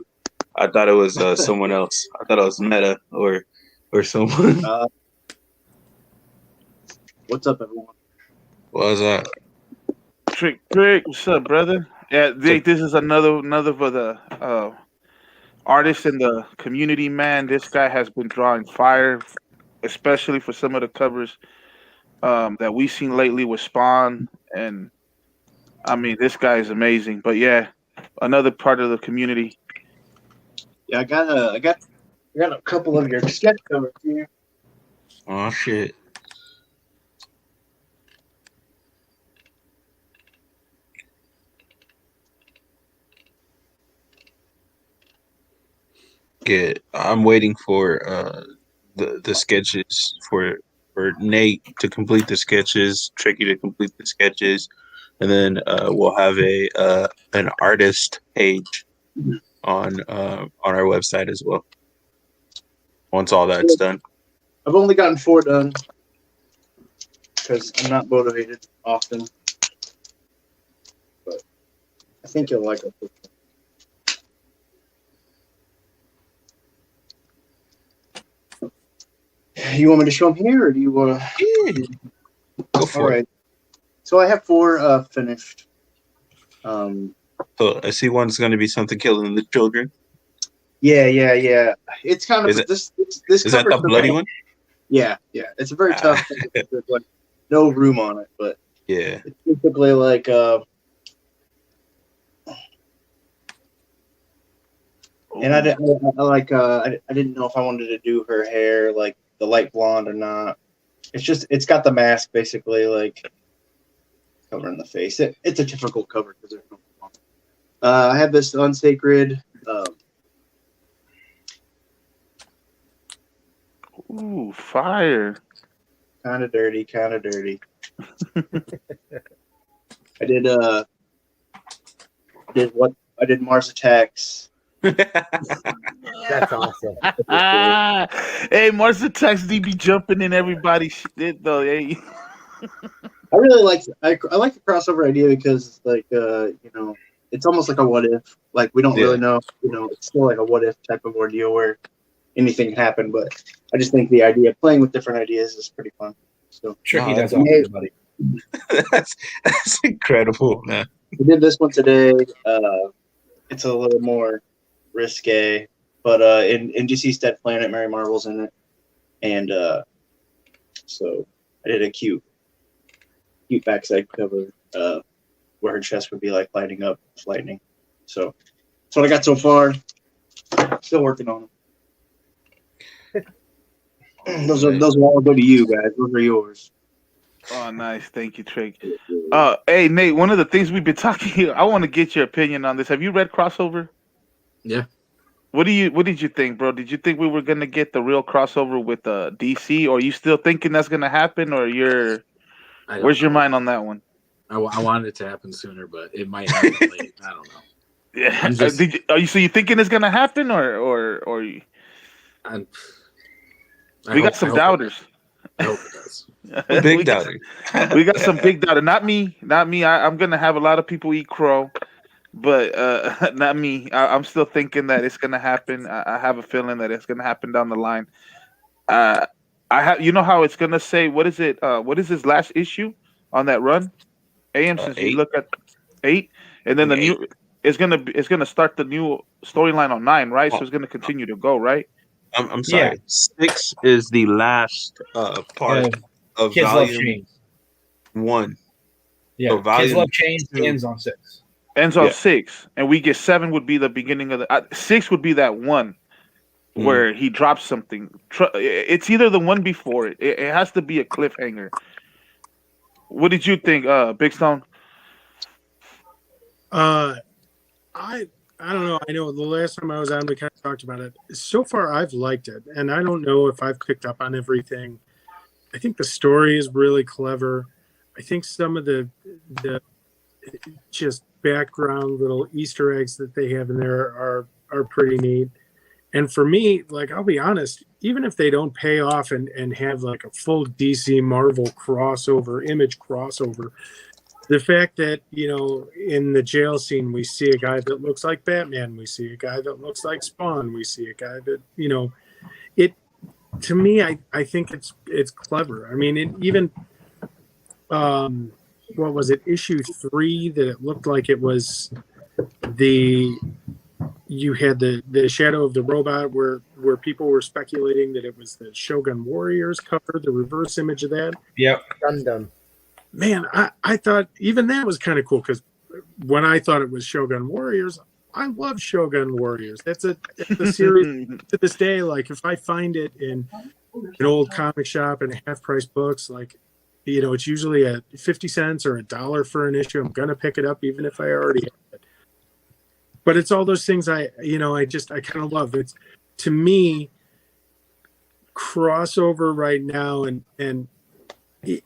I thought it was someone else. I thought it was Meta or someone. What's up, everyone? What was that? Trick, what's up, brother? Yeah, this is another of the artists in the community. Man, this guy has been drawing fire, especially for some of the covers that we've seen lately with Spawn, and I mean, this guy is amazing. But yeah, another part of the community. Yeah, I got a couple of your sketch covers here. Oh shit. Yeah, I'm waiting for the sketches for Nate to complete the sketches, Tricky to complete the sketches, and then we'll have a an artist page on our website as well. Once all that's done. I've only gotten 4 done because I'm not motivated often, but I think you'll like it. You want me to show them here, or do you want to? Yeah. Go for All it. right. So I have 4 finished. So I see one's going to be something killing the children. Yeah. It's kind of this. Is that the bloody one? Yeah. It's a very tough thing. There's like no room on it, but Yeah. it's basically like and I didn't know if I wanted to do her hair like the light blonde or not. It's got the mask basically like covering the face. It's a difficult cover because there's no. I have this unsacred. Ooh, fire! Kind of dirty. I did Mars Attacks. That's awesome. Hey, Mars Attacks DB jumping in everybody's shit though. Hey. I really like I like the crossover idea because like it's almost like a what if. Like we don't really know. It's still like a what if type of ordeal where anything can happen. But I just think the idea of playing with different ideas is pretty fun. So Tricky, that's awesome, awesome, buddy. that's incredible, man. we did this one today. It's a little more risque, but in Deceased Dead Planet, Mary Marvel's in it, and so I did a cute backside cover where her chest would be like lighting up with lightning. So that's what I got so far. Still working on them. Those will all go to you guys. Those are yours. Oh, nice. Thank you, Trick. Hey, Nate, one of the things we've been talking here, I want to get your opinion on this. Have you read Crossover? Yeah. What did you think, bro? Did you think we were gonna get the real crossover with DC, or are you still thinking that's gonna happen, or where's your mind on that one? I wanted it to happen sooner, but it might happen late. I don't know. Yeah. I'm just. So you thinking it's gonna happen, or we got some doubters. I hope it does. Big doubter. We got some big doubter. Not me. I'm gonna have a lot of people eat crow, but not me. I'm still thinking that it's gonna happen. I have a feeling that it's gonna happen down the line. I have. You know how it's gonna say? What is it? What is his last issue on that run? Since you 8. look at 8, and then the 8. new it's gonna start the new storyline on 9, right? So it's gonna continue to go, right? I'm sorry. 6 is the last part of Kids Love volume Change. 1. Yeah, So Kids volume Love Change 2 ends on 6. Ends on 6, and we get 7 would be the beginning of the 6 would be that one where he drops something. It's either the one before it. It has to be a cliffhanger. What did you think, Big Stone? I don't know. I know the last time I was on, we kind of talked about it. So far, I've liked it, and I don't know if I've picked up on everything. I think the story is really clever. I think some of the just background little Easter eggs that they have in there are pretty neat. And for me, like, I'll be honest, even if they don't pay off and have like a full DC Marvel crossover, Image crossover, the fact that, you know, in the jail scene, we see a guy that looks like Batman, we see a guy that looks like Spawn, we see a guy that, you know, to me, I think it's clever. I mean, it even, what was it, issue 3, that it looked like it was you had the Shadow of the Robot where people were speculating that it was the Shogun Warriors cover, the reverse image of that. Yep. Gundam. Man, I thought even that was kind of cool, because when I thought it was Shogun Warriors, I love Shogun Warriors. That's a series to this day. Like, if I find it in an old comic shop and half price books, like, you know, it's usually at 50 cents or $1 for an issue. I'm gonna pick it up even if I already have it. But it's all those things I kind of love. It's, to me, crossover right now, and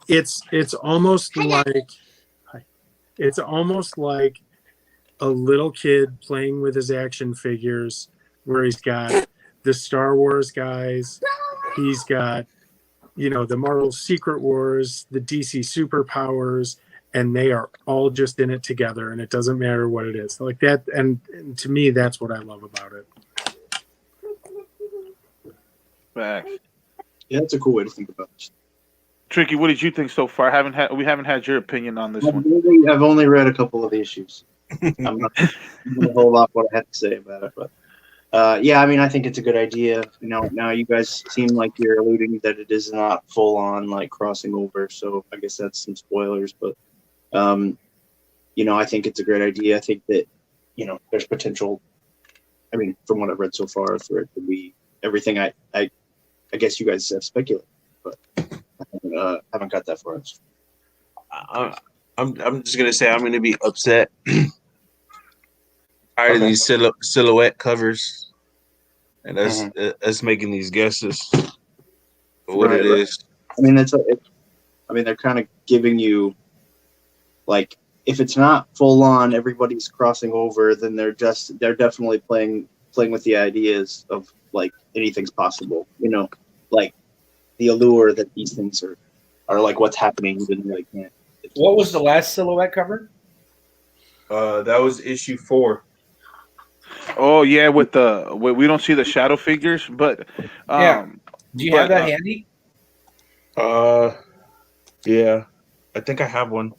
it's almost like a little kid playing with his action figures, where he's got the Star Wars guys, he's got, you know, the Marvel Secret Wars, the DC superpowers, and they are all just in it together, and it doesn't matter what it is. Like that, and to me, that's what I love about it. Back. Yeah, that's a cool way to think about it. Tricky, what did you think so far? We haven't had your opinion on this one. I've only read a couple of the issues. I'm not going to hold off what I have to say about it, but yeah, I mean, I think it's a good idea. You know, now you guys seem like you're alluding that it is not full on like crossing over, so I guess that's some spoilers. But you know, I think it's a great idea. I think that, you know, there's potential. I mean, from what I've read so far, for it to be everything I guess you guys have speculated, but I haven't got that far. I'm just gonna say I'm gonna be upset. Tired of these silhouette covers, and us making these guesses of what it is. I mean, I mean, they're kind of giving you, like, if it's not full on, everybody's crossing over, then they're definitely playing with the ideas of like anything's possible. You know, like the allure that these things are like what's happening even though they can't. What was the last silhouette cover? That was issue 4. Oh yeah, with we don't see the shadow figures, but yeah. Do you have that handy? Yeah, I think I have one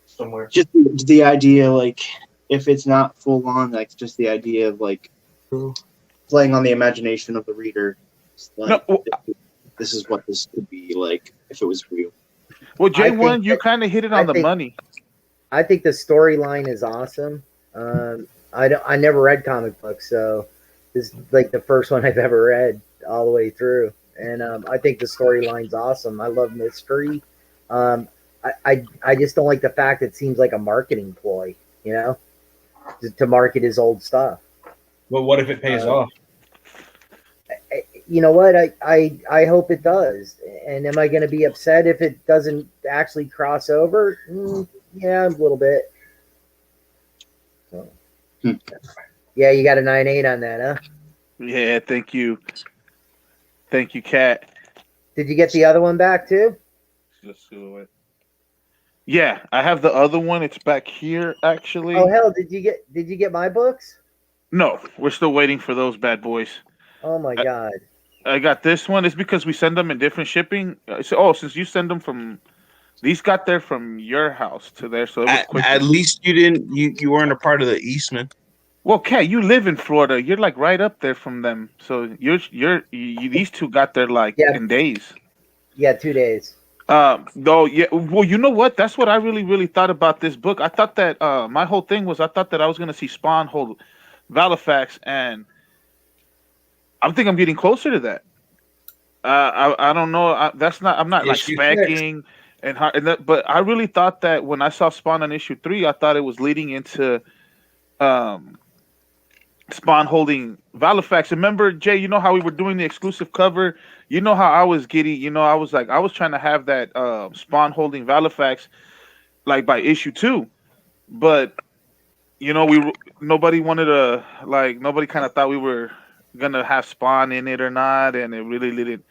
somewhere. Just the idea, like, if it's not full on, like, just the idea of like playing on the imagination of the reader. Like, this is what this could be like if it was real. Well, J1, you kind of hit it on the money. I think the storyline is awesome. I never read comic books, so this is like the first one I've ever read all the way through, and I think the storyline's awesome. I love mystery. I just don't like the fact it seems like a marketing ploy, you know, to market his old stuff. Well, what if it pays off? You know what? I hope it does. And am I going to be upset if it doesn't actually cross over? Yeah, a little bit. So, yeah, you got a 9.8 on that, huh? Yeah, thank you. Thank you, Kat. Did you get the other one back too? Just do it. Yeah, I have the other one. It's back here, actually. Oh hell, did you get my books? No, we're still waiting for those bad boys. Oh my god. I got this one. It's because we send them in different shipping. Since you send them from, these got there from your house to there, so it was quick. At least you weren't a part of the Eastman. Well, Kat, you live in Florida. You're like right up there from them. So these two got there like in days. Yeah, 2 days. Though, yeah. Well, you know what? That's what I really thought about this book. I thought that my whole thing was I thought that I was gonna see Spawn hold Valifax, and I think I'm getting closer to that. I don't know. I'm not like Issue specking but I really thought that when I saw Spawn on issue 3, I thought it was leading into Spawn holding Valifax. Remember, Jay, you know how we were doing the exclusive cover? You know how I was getting, I was trying to have that Spawn holding Valifax like by issue 2. But nobody wanted to, nobody kind of thought we were gonna have Spawn in it or not, and it really didn't.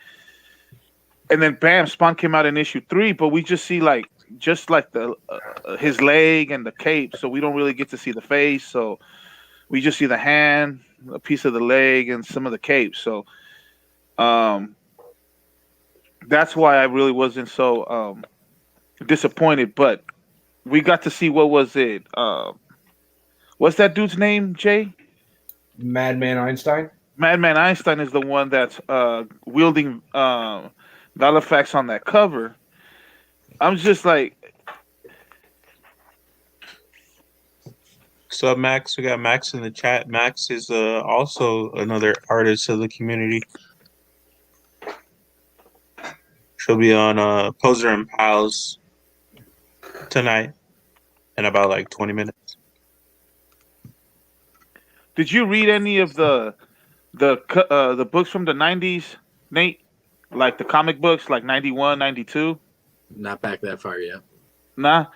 And then bam, Spawn came out in issue 3, but we just see the his leg and the cape, so we don't really get to see the face. So we just see the hand, a piece of the leg, and some of the cape. So that's why I really wasn't so disappointed. But we got to see, what was it? What's that dude's name, Jay? Madman Einstein. Madman Einstein is the one that's wielding Valifax on that cover. I'm just like, What's up, Max? We got Max in the chat. Max is also another artist of the community. She'll be on Poser and Pals tonight in about like 20 minutes. did you read any of the books from the 90s, Nate? Like the comic books, like 91, 92? Not back that far yet. Nah.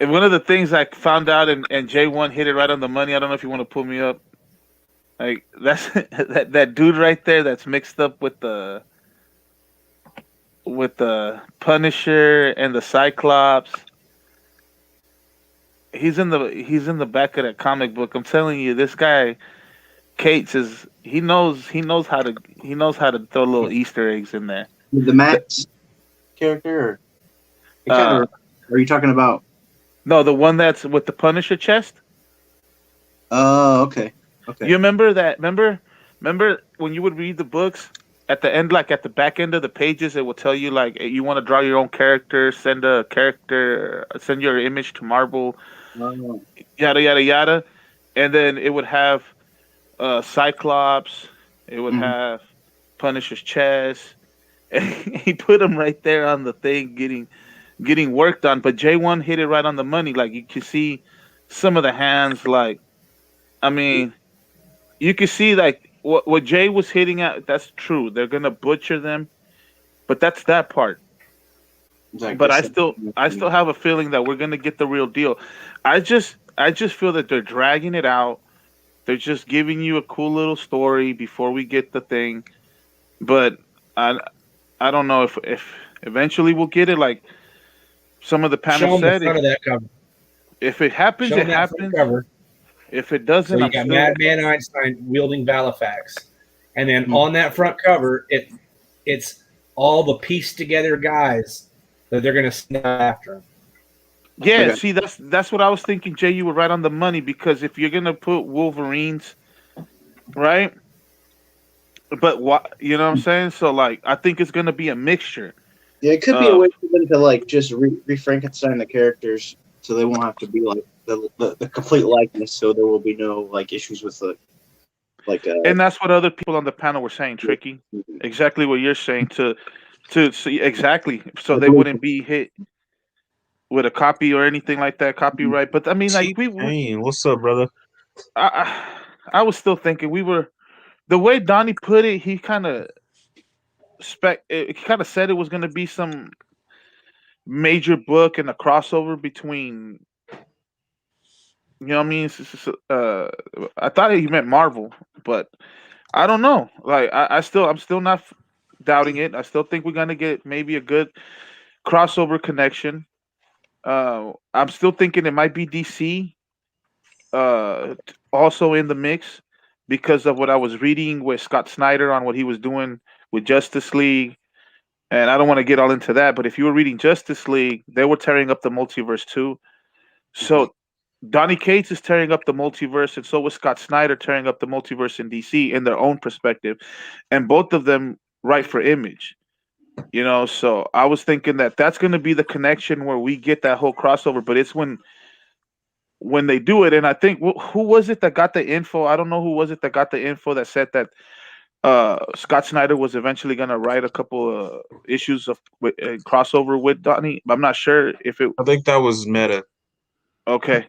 And one of the things I found out, and J1 hit it right on the money. I don't know if you want to pull me up. Like that's that dude right there that's mixed up with the Punisher and the Cyclops. He's in the back of that comic book. I'm telling you, this guy Cates he knows how to throw little Easter eggs in there. The Max character? Or are you talking about? No, the one that's with the Punisher chest. Oh, okay. You remember that? Remember when you would read the books at the end, like at the back end of the pages, it will tell you like you want to draw your own character, send your image to Marvel, yada yada yada, and then it would have Cyclops, it would have Punisher's chest, and he put them right there on the thing, getting worked on. But J1 hit it right on the money. Like you can see some of the hands, like I mean. You can see like what Jay was hitting at. That's true. They're gonna butcher them, but that's that part. But I still have a feeling that we're gonna get the real deal. I just feel that they're dragging it out. They're just giving you a cool little story before we get the thing. But I don't know if eventually we'll get it. Like some of the panel said, the front of that cover. If it happens, it happens. Cover. If it doesn't, so you got Madman Einstein wielding Valifax, and then on that front cover, it's all the pieced together guys that they're going to snap after him. Yeah, see, that's what I was thinking, Jay. You were right on the money, because if you're going to put Wolverines, right? But what, you know what I'm saying? So like, I think it's going to be a mixture. Yeah, it could be a way for them to like just re-Frankenstein the characters, so they won't have to be like the complete likeness. So there will be no like issues with the like. And that's what other people on the panel were saying, Tricky. Exactly what you're saying to see exactly, so they wouldn't be hit with a copy or anything like that, copyright. But I mean, like what's up, brother? I I was still thinking the way Donnie put it. He kind of said it was going to be some major book and a crossover between. You know what I mean? I thought he meant Marvel, but I don't know. Like I'm still not doubting it. I still think we're gonna get maybe a good crossover connection. I'm still thinking it might be DC also in the mix because of what I was reading with Scott Snyder on what he was doing with Justice League. And I don't want to get all into that, but if you were reading Justice League, they were tearing up the multiverse too. So Donny Cates is tearing up the multiverse, and so was Scott Snyder tearing up the multiverse in DC in their own perspective, and both of them write for Image. You know, so I was thinking that that's going to be the connection where we get that whole crossover. But it's when they do it, and I think who was it that got the info? I don't know who was it that got the info that said that Scott Snyder was eventually going to write a couple issues of crossover with Donny. I'm not sure if it. I think that was Meta. Okay.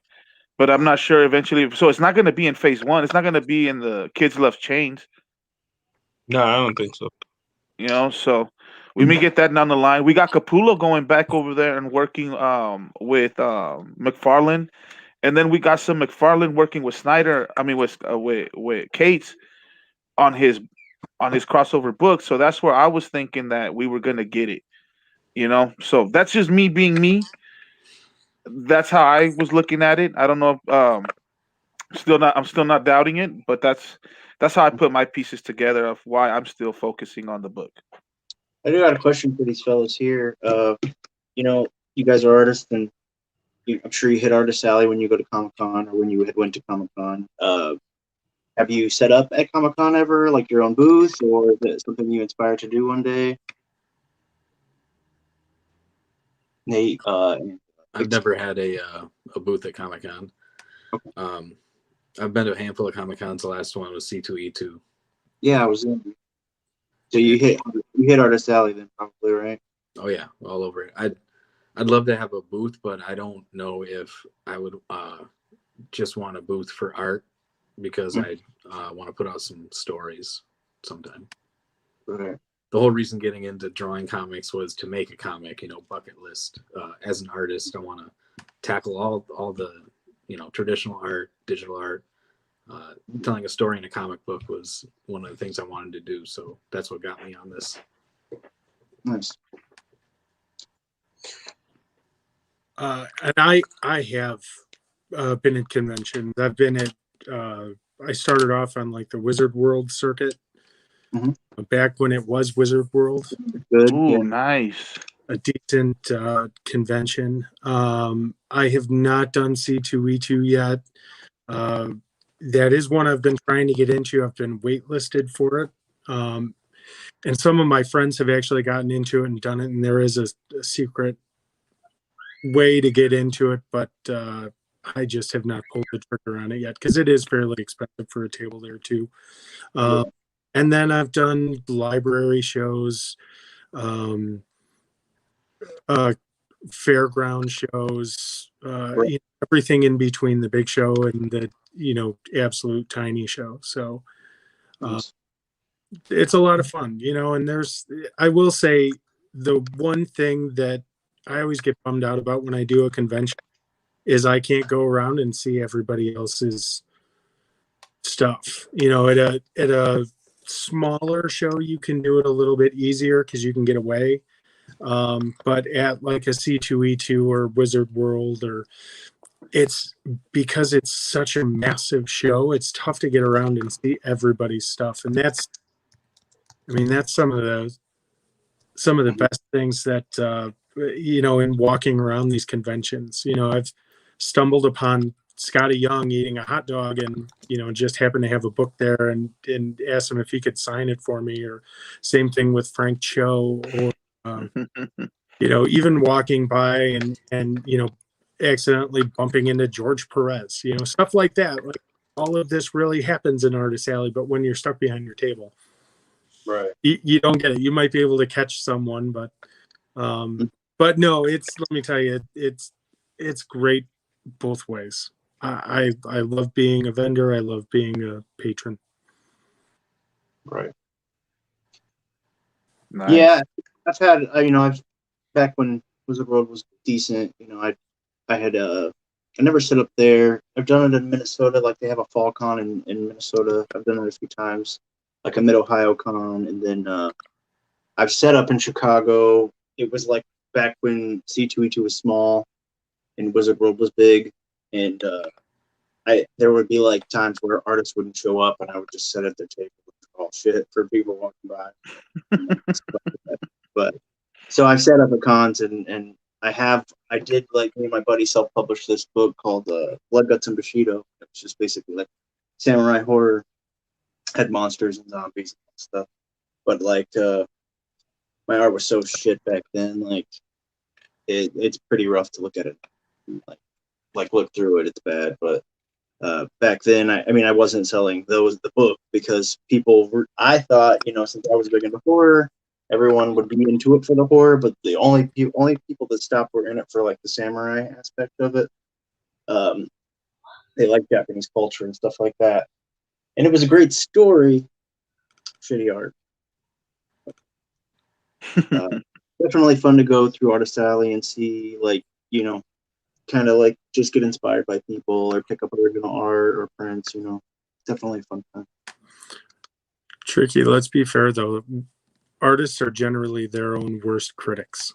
But I'm not sure eventually. So it's not going to be in phase 1. It's not going to be in the Kids Love Chains. No, I don't think so. You know, so we may get that down the line. We got Capullo going back over there and working with McFarlane, and then we got some McFarlane working with Snyder. I mean, with Cates on his crossover book. So that's where I was thinking that we were going to get it. You know, so that's just me being me. That's how I was looking at it. I don't know if I'm still not doubting it, but that's how I put my pieces together of why I'm still focusing on the book. I do got a question for these fellows here. You know, you guys are artists, and I'm sure you hit Artist Alley when you go to Comic-Con or when you went to Comic-Con. Have you set up at Comic-Con ever, like your own booth, or is it something you aspire to do one day? Nate, I've never had a booth at Comic-Con. Okay. I've been to a handful of Comic-Cons. The last one was C2E2. Yeah, I was in. So you hit Artist Alley then, probably, right? Oh yeah, all over it. I'd love to have a booth, but I don't know if I would just want a booth for art because I want to put out some stories sometime. Right. The whole reason getting into drawing comics was to make a comic, bucket list. As an artist, I want to tackle all the, traditional art, digital art. Telling a story in a comic book was one of the things I wanted to do. So that's what got me on this. Nice. And I have been at conventions. I've been at I started off on like the Wizard World circuit back when it was Wizard World. Good. Ooh, Yeah. nice. A decent convention. I have not done C2E2 yet. That is one I've been trying to get into. I've been waitlisted for it. And some of my friends have actually gotten into it and done it. And there is a secret way to get into it, but I just have not pulled the trigger on it yet because it is fairly expensive for a table there too. And then I've done library shows, fairground shows, everything in between the big show and the absolute tiny show. So it's a lot of fun, and I will say the one thing that I always get bummed out about when I do a convention is I can't go around and see everybody else's stuff. At a smaller show, you can do it a little bit easier because you can get away. But at like a C2E2 or Wizard World, it's because it's such a massive show, it's tough to get around and see everybody's stuff. And that's some of the best things that, in walking around these conventions. I've stumbled upon Scotty Young eating a hot dog and, just happened to have a book there and asked him if he could sign it for me, or same thing with Frank Cho, or, even walking by and accidentally bumping into George Perez, stuff like that. Like all of this really happens in Artist Alley, but when you're stuck behind your table, Right. You don't get it. You might be able to catch someone, but no, let me tell you, it's great both ways. I love being a vendor. I love being a patron. Right. Nice. Yeah, I've had I've back when Wizard World was decent. I had I never set up there. I've done it in Minnesota. Like they have a fall con in Minnesota. I've done it a few times, like a Mid Ohio con, and then I've set up in Chicago. It was like back when C2E2 was small and Wizard World was big, and there would be like times where artists wouldn't show up, and I would just sit at their table and call shit for people walking by. But so I've set up at cons, and I did like me and my buddy self-published this book called Blood, Guts, and Bushido. It's just basically like samurai horror, had monsters and zombies and stuff. But like my art was so shit back then, like it's pretty rough to look at it. Like look through it, it's bad. But back then, I wasn't selling the book because I thought, since I was big into horror, everyone would be into it for the horror, but the only people that stopped were in it for like the samurai aspect of it. They like Japanese culture and stuff like that, and it was a great story. Shitty art. Definitely fun to go through Artist Alley and see, like, kind of like just get inspired by people or pick up original art or prints. Definitely a fun time. Tricky. Let's be fair though. Artists are generally their own worst critics.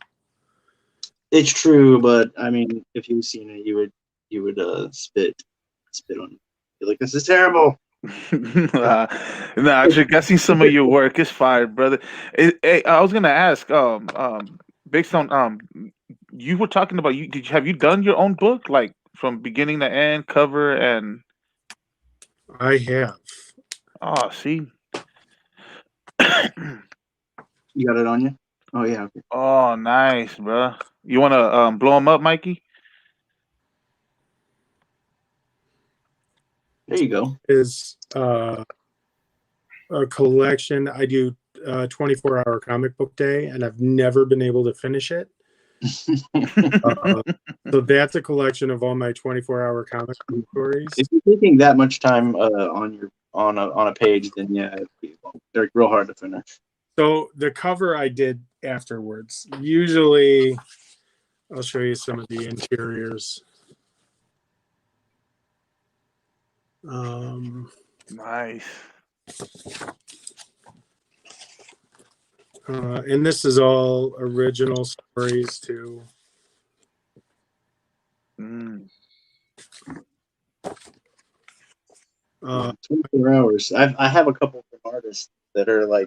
It's true, but if you've seen it, you would spit on it. You're like, this is terrible. Nah, actually, I seen some of your work. It's fire, brother. I was gonna ask, based on you were talking about have you done your own book, like from beginning to end, cover and? I have. Oh, see. You got it on you? Oh yeah. Okay. Oh, nice, bro. You wanna blow him up, Mikey? There you go. Is a collection. I do 24-hour comic book day, and I've never been able to finish it. So that's a collection of all my 24-hour comic book stories. If you're taking that much time on a page, then yeah, they're real hard to finish. So the cover I did afterwards. Usually, I'll show you some of the interiors. Nice. And this is all original stories too. 24 hours. I have a couple from artists that are like,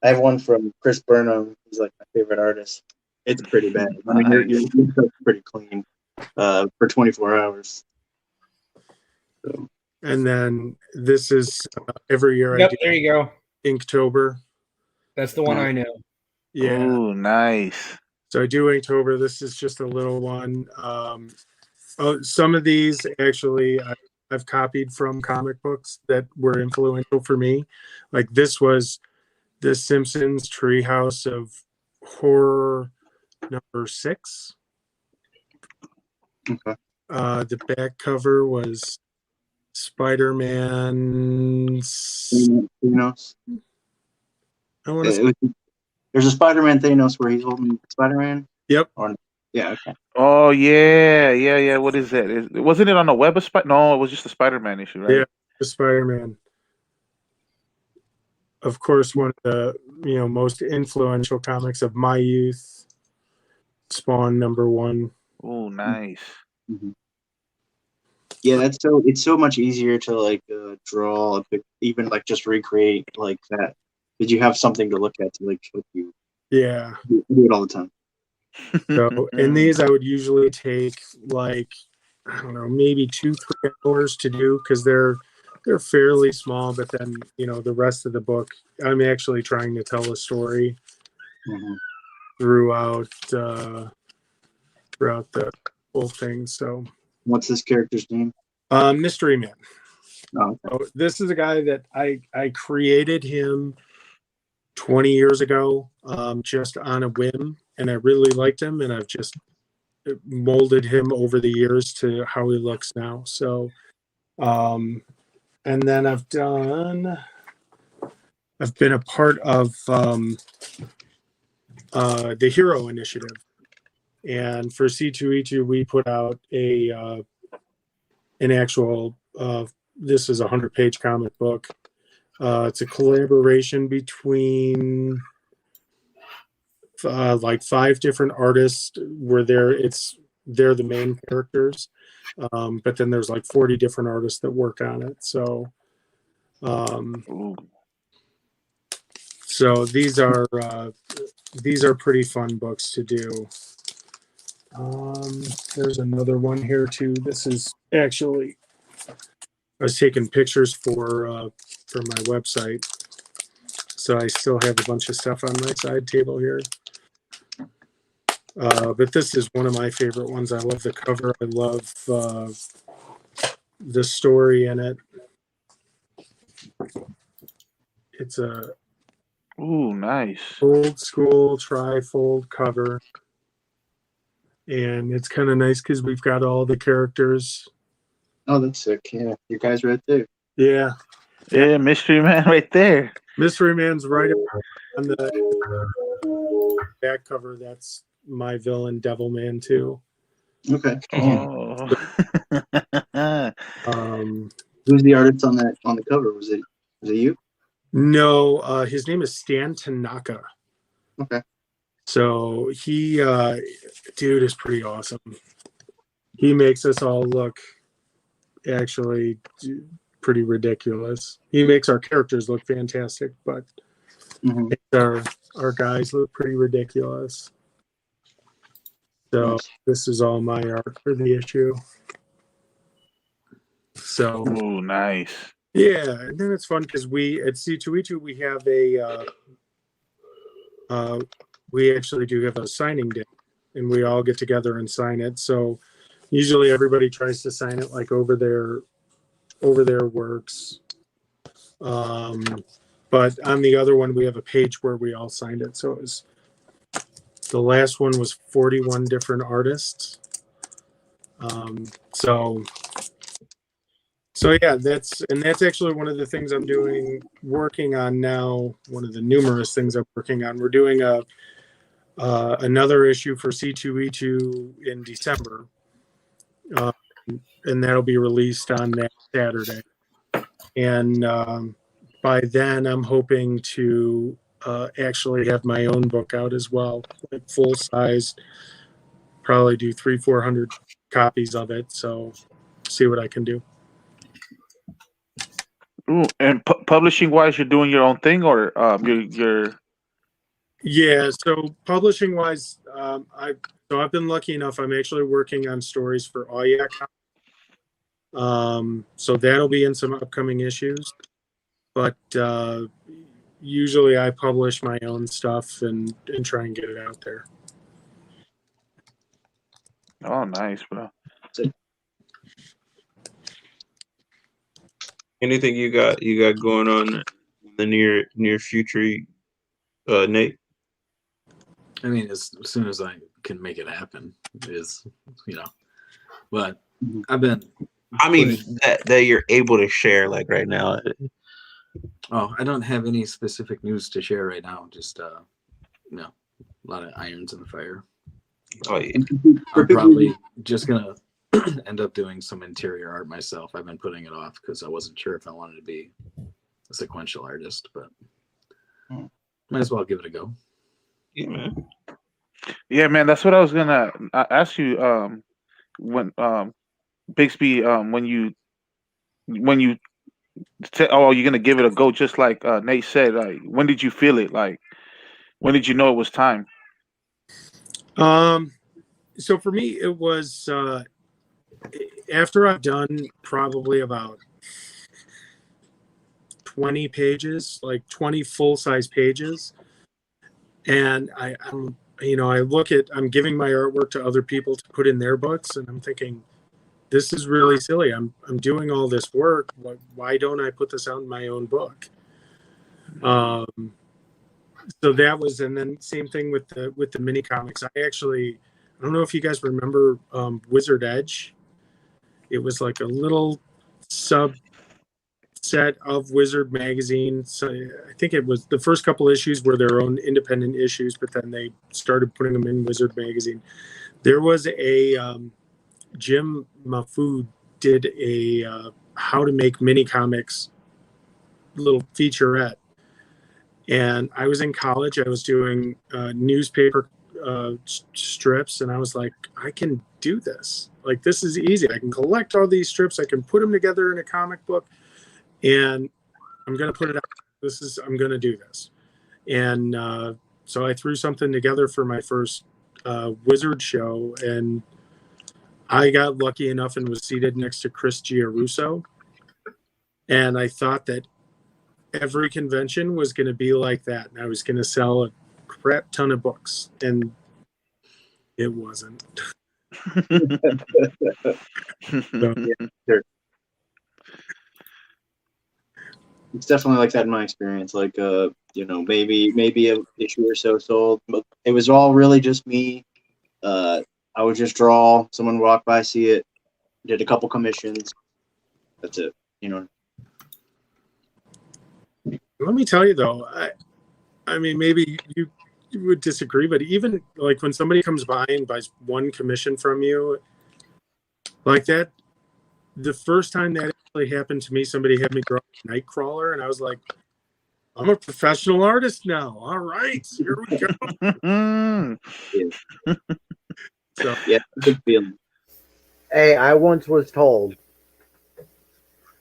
I have one from Chris Burnham. He's like my favorite artist. It's pretty bad. Your stuff's pretty clean for 24 hours. So. And then this is every year. Yep, there you go. Inktober. That's the one I know. Yeah. Oh, nice. So I do Inktober. This is just a little one. Some of these actually I've copied from comic books that were influential for me. Like this was The Simpsons Treehouse of Horror #6. Okay. The back cover was Spider-Man. Thanos. There's a Spider-Man Thanos where he's holding Spider-Man. Yep. Yeah. Okay. Oh yeah. What is that? Wasn't it on the web of Spider? No, it was just a Spider-Man issue, right? Yeah, the Spider-Man. Of course, one of the most influential comics of my youth. Spawn #1. Oh, nice. Mm-hmm. Yeah, it's so much easier to like draw, even like just recreate like that. Did you have something to look at to like show you? Yeah, I do it all the time. So in these, I would usually take like, I don't know, maybe 2-3 hours to do because they're fairly small. But then the rest of the book, I'm actually trying to tell a story throughout the whole thing. So what's this character's name? Mystery Man. Oh, okay. So this is a guy that I created him 20 years ago, just on a whim, and I really liked him, and I've just molded him over the years to how he looks now. So, and then I've been a part of the Hero Initiative, and for C2E2 we put out an actual. This is a 100-page comic book. It's a collaboration between like 5 different artists where they're the main characters, but then there's like 40 different artists that work on it. So these are pretty fun books to do. There's another one here too. This is actually, I was taking pictures for my website, so I still have a bunch of stuff on my side table here. But this is one of my favorite ones. I love the cover. I love the story in it. It's a nice old school trifold cover, and it's kind of nice because we've got all the characters. Oh, that's sick. Yeah, you guys right there. Yeah, Mystery Man right there. Mystery Man's right on the back cover. That's my villain, Devil Man, too. Okay. Oh. Who's the artist on the cover? Was it you? No, his name is Stan Tanaka. Okay. So he, dude, is pretty awesome. He makes us all look actually pretty ridiculous. He makes our characters look fantastic, but our guys look pretty ridiculous. So this is all my art for the issue. So nice. Yeah, and then it's fun because we at C2E2 we have we actually do have a signing day, and we all get together and sign it. So usually everybody tries to sign it like over their works. But on the other one we have a page where we all signed it. So it was, the last one was 41 different artists. So yeah, that's actually one of the things I'm working on now. One of the numerous things I'm working on. We're doing another issue for C2E2 in December, and that'll be released on that Saturday. And by then, I'm hoping to actually have my own book out as well, like full size. Probably do 300-400 copies of it. So see what I can do. Ooh, and publishing wise, you're doing your own thing, or you're Yeah, so publishing wise, I've been lucky enough. I'm actually working on stories for Ayak. So that'll be in some upcoming issues. But usually I publish my own stuff and try and get it out there. Oh, nice, bro. Anything you got going on in the near future, Nate? I mean, as soon as I can make it happen, is, but I've been. I mean, that you're able to share like right now. Oh, I don't have any specific news to share right now. Just a lot of irons in the fire. Oh yeah. I'm probably just gonna end up doing some interior art myself. I've been putting it off because I wasn't sure if I wanted to be a sequential artist, but might as well give it a go. Yeah, man. Yeah, man. That's what I was gonna ask you. When Bixby, when you say, "Oh, you're gonna give it a go," just like Nate said. Like, when did you feel it? Like, when did you know it was time? So for me, it was after I've done probably about 20 pages, like 20 full-size pages, and I'm giving my artwork to other people to put in their books, and I'm thinking, this is really silly. I'm doing all this work. Why don't I put this out in my own book? So that was, and then same thing with the mini comics. I don't know if you guys remember Wizard Edge. It was like a little subset of Wizard magazine. So I think it was the first couple issues were their own independent issues, but then they started putting them in Wizard magazine. There was a Jim Mafood did a how to make mini comics little featurette, and I was in college. I was doing newspaper strips, and I was like, I can do this. Like, this is easy. I can collect all these strips. I can put them together in a comic book, and I'm gonna put it out. I'm gonna do this. And so I threw something together for my first Wizard show, and I got lucky enough and was seated next to Chris Giarusso. And I thought that every convention was going to be like that. And I was going to sell a crap ton of books. And it wasn't. So, Yeah, sure. It's definitely like that in my experience. Like, you know, maybe a issue or so sold, but it was all really just me. I would just draw. Someone would walk by, see it, did a couple commissions. That's it. You know. let me tell you, though, I mean, maybe you would disagree, but even like when somebody comes by and buys one commission from you like that, the first time that actually happened to me, somebody had me draw a Nightcrawler, and I was like, I'm a professional artist now. All right, here we go. Yeah. So Yeah, good feeling. Hey, I once was told,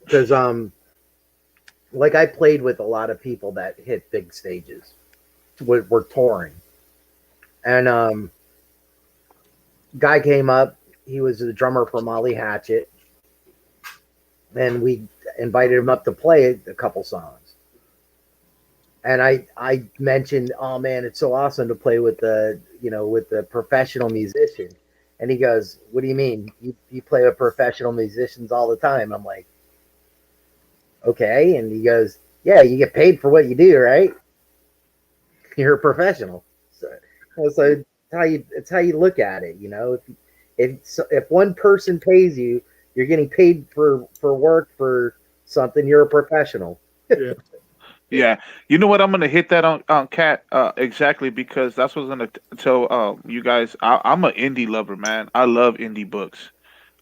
because like I played with a lot of people that hit big stages, were touring, and guy came up. He was the drummer for Molly Hatchet, and we invited him up to play a couple songs. And I mentioned, oh man, it's so awesome to play with the professional musician. And he goes, what do you mean? You play with professional musicians all the time? I'm like, okay. And he goes, yeah, you get paid for what you do, right? You're a professional. So it's how you look at it. You know, if one person pays you, you're getting paid for work for something. You're a professional. yeah. Yeah, you know what? I'm gonna hit that on Cat exactly, because that's what I was gonna tell you guys. I'm an indie lover, man. I love indie books.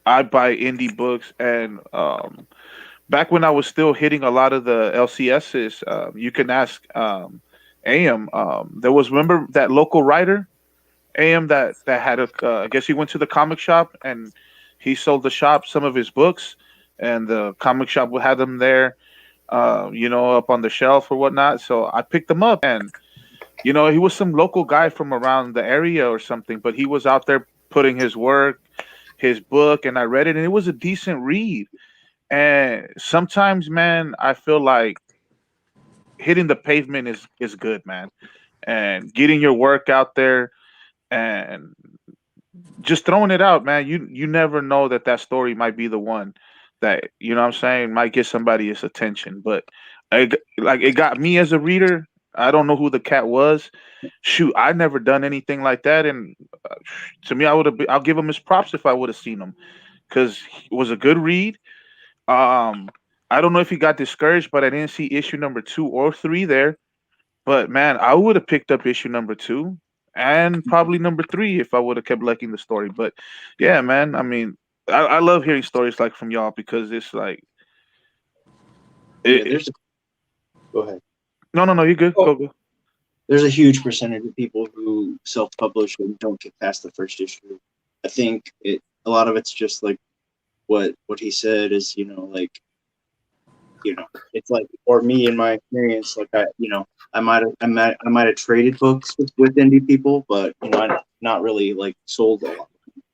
I buy indie books, and back when I was still hitting a lot of the LCSs, you can ask AM. There was, remember that local writer AM that had a I guess he went to the comic shop and he sold the shop some of his books, and the comic shop would have them there, you know, up on the shelf or whatnot. So I picked them up, and you know, he was some local guy from around the area or something, but he was out there putting his work, his book, and I read it, and it was a decent read. And sometimes, man, I feel like hitting the pavement is good, man, and getting your work out there and just throwing it out, man. You never know that story might be the one that, you know what I'm saying, might get somebody's attention. But like it got me as a reader. I don't know who the cat was. Shoot, I never done anything like that, and to me, I'll give him his props if I would have seen him, because it was a good read. Um, I don't know if he got discouraged, but I didn't see issue number 2 or 3 there. But man, I would have picked up issue number 2 and probably number 3 if I would have kept liking the story. But yeah, man, I mean, I love hearing stories like from y'all, because it's like, Yeah, go ahead. No, you good. Oh. Go. There's a huge percentage of people who self-publish and don't get past the first issue. I think a lot of it's just like what he said is, you know, like, you know, it's like, or me in my experience, like I might have traded books with indie people, but you know, I not really like sold a lot,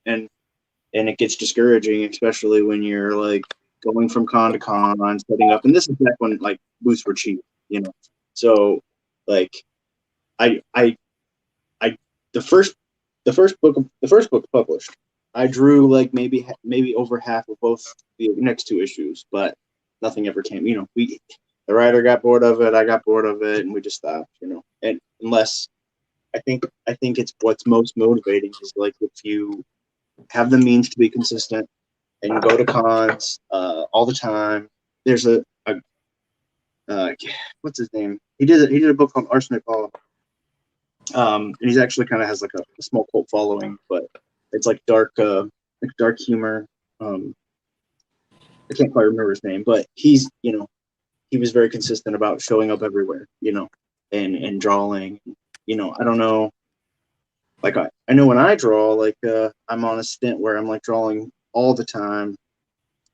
and it gets discouraging, especially when you're like going from con to con, setting up, and this is back when like booths were cheap, you know, so like I the first book published, I drew like maybe over half of both the next 2 issues, but nothing ever came. You know, the writer got bored of it, I got bored of it, and we just stopped. You know, and unless I think it's what's most motivating is like if you have the means to be consistent and you go to cons all the time. There's a what's his name? He did a book called Arsenic Law. And he's actually kind of has like a small cult following, but it's like dark humor. I can't quite remember his name, but he's, he was very consistent about showing up everywhere, and drawing. I don't know. Like I know when I draw, like I'm on a stint where I'm like drawing all the time,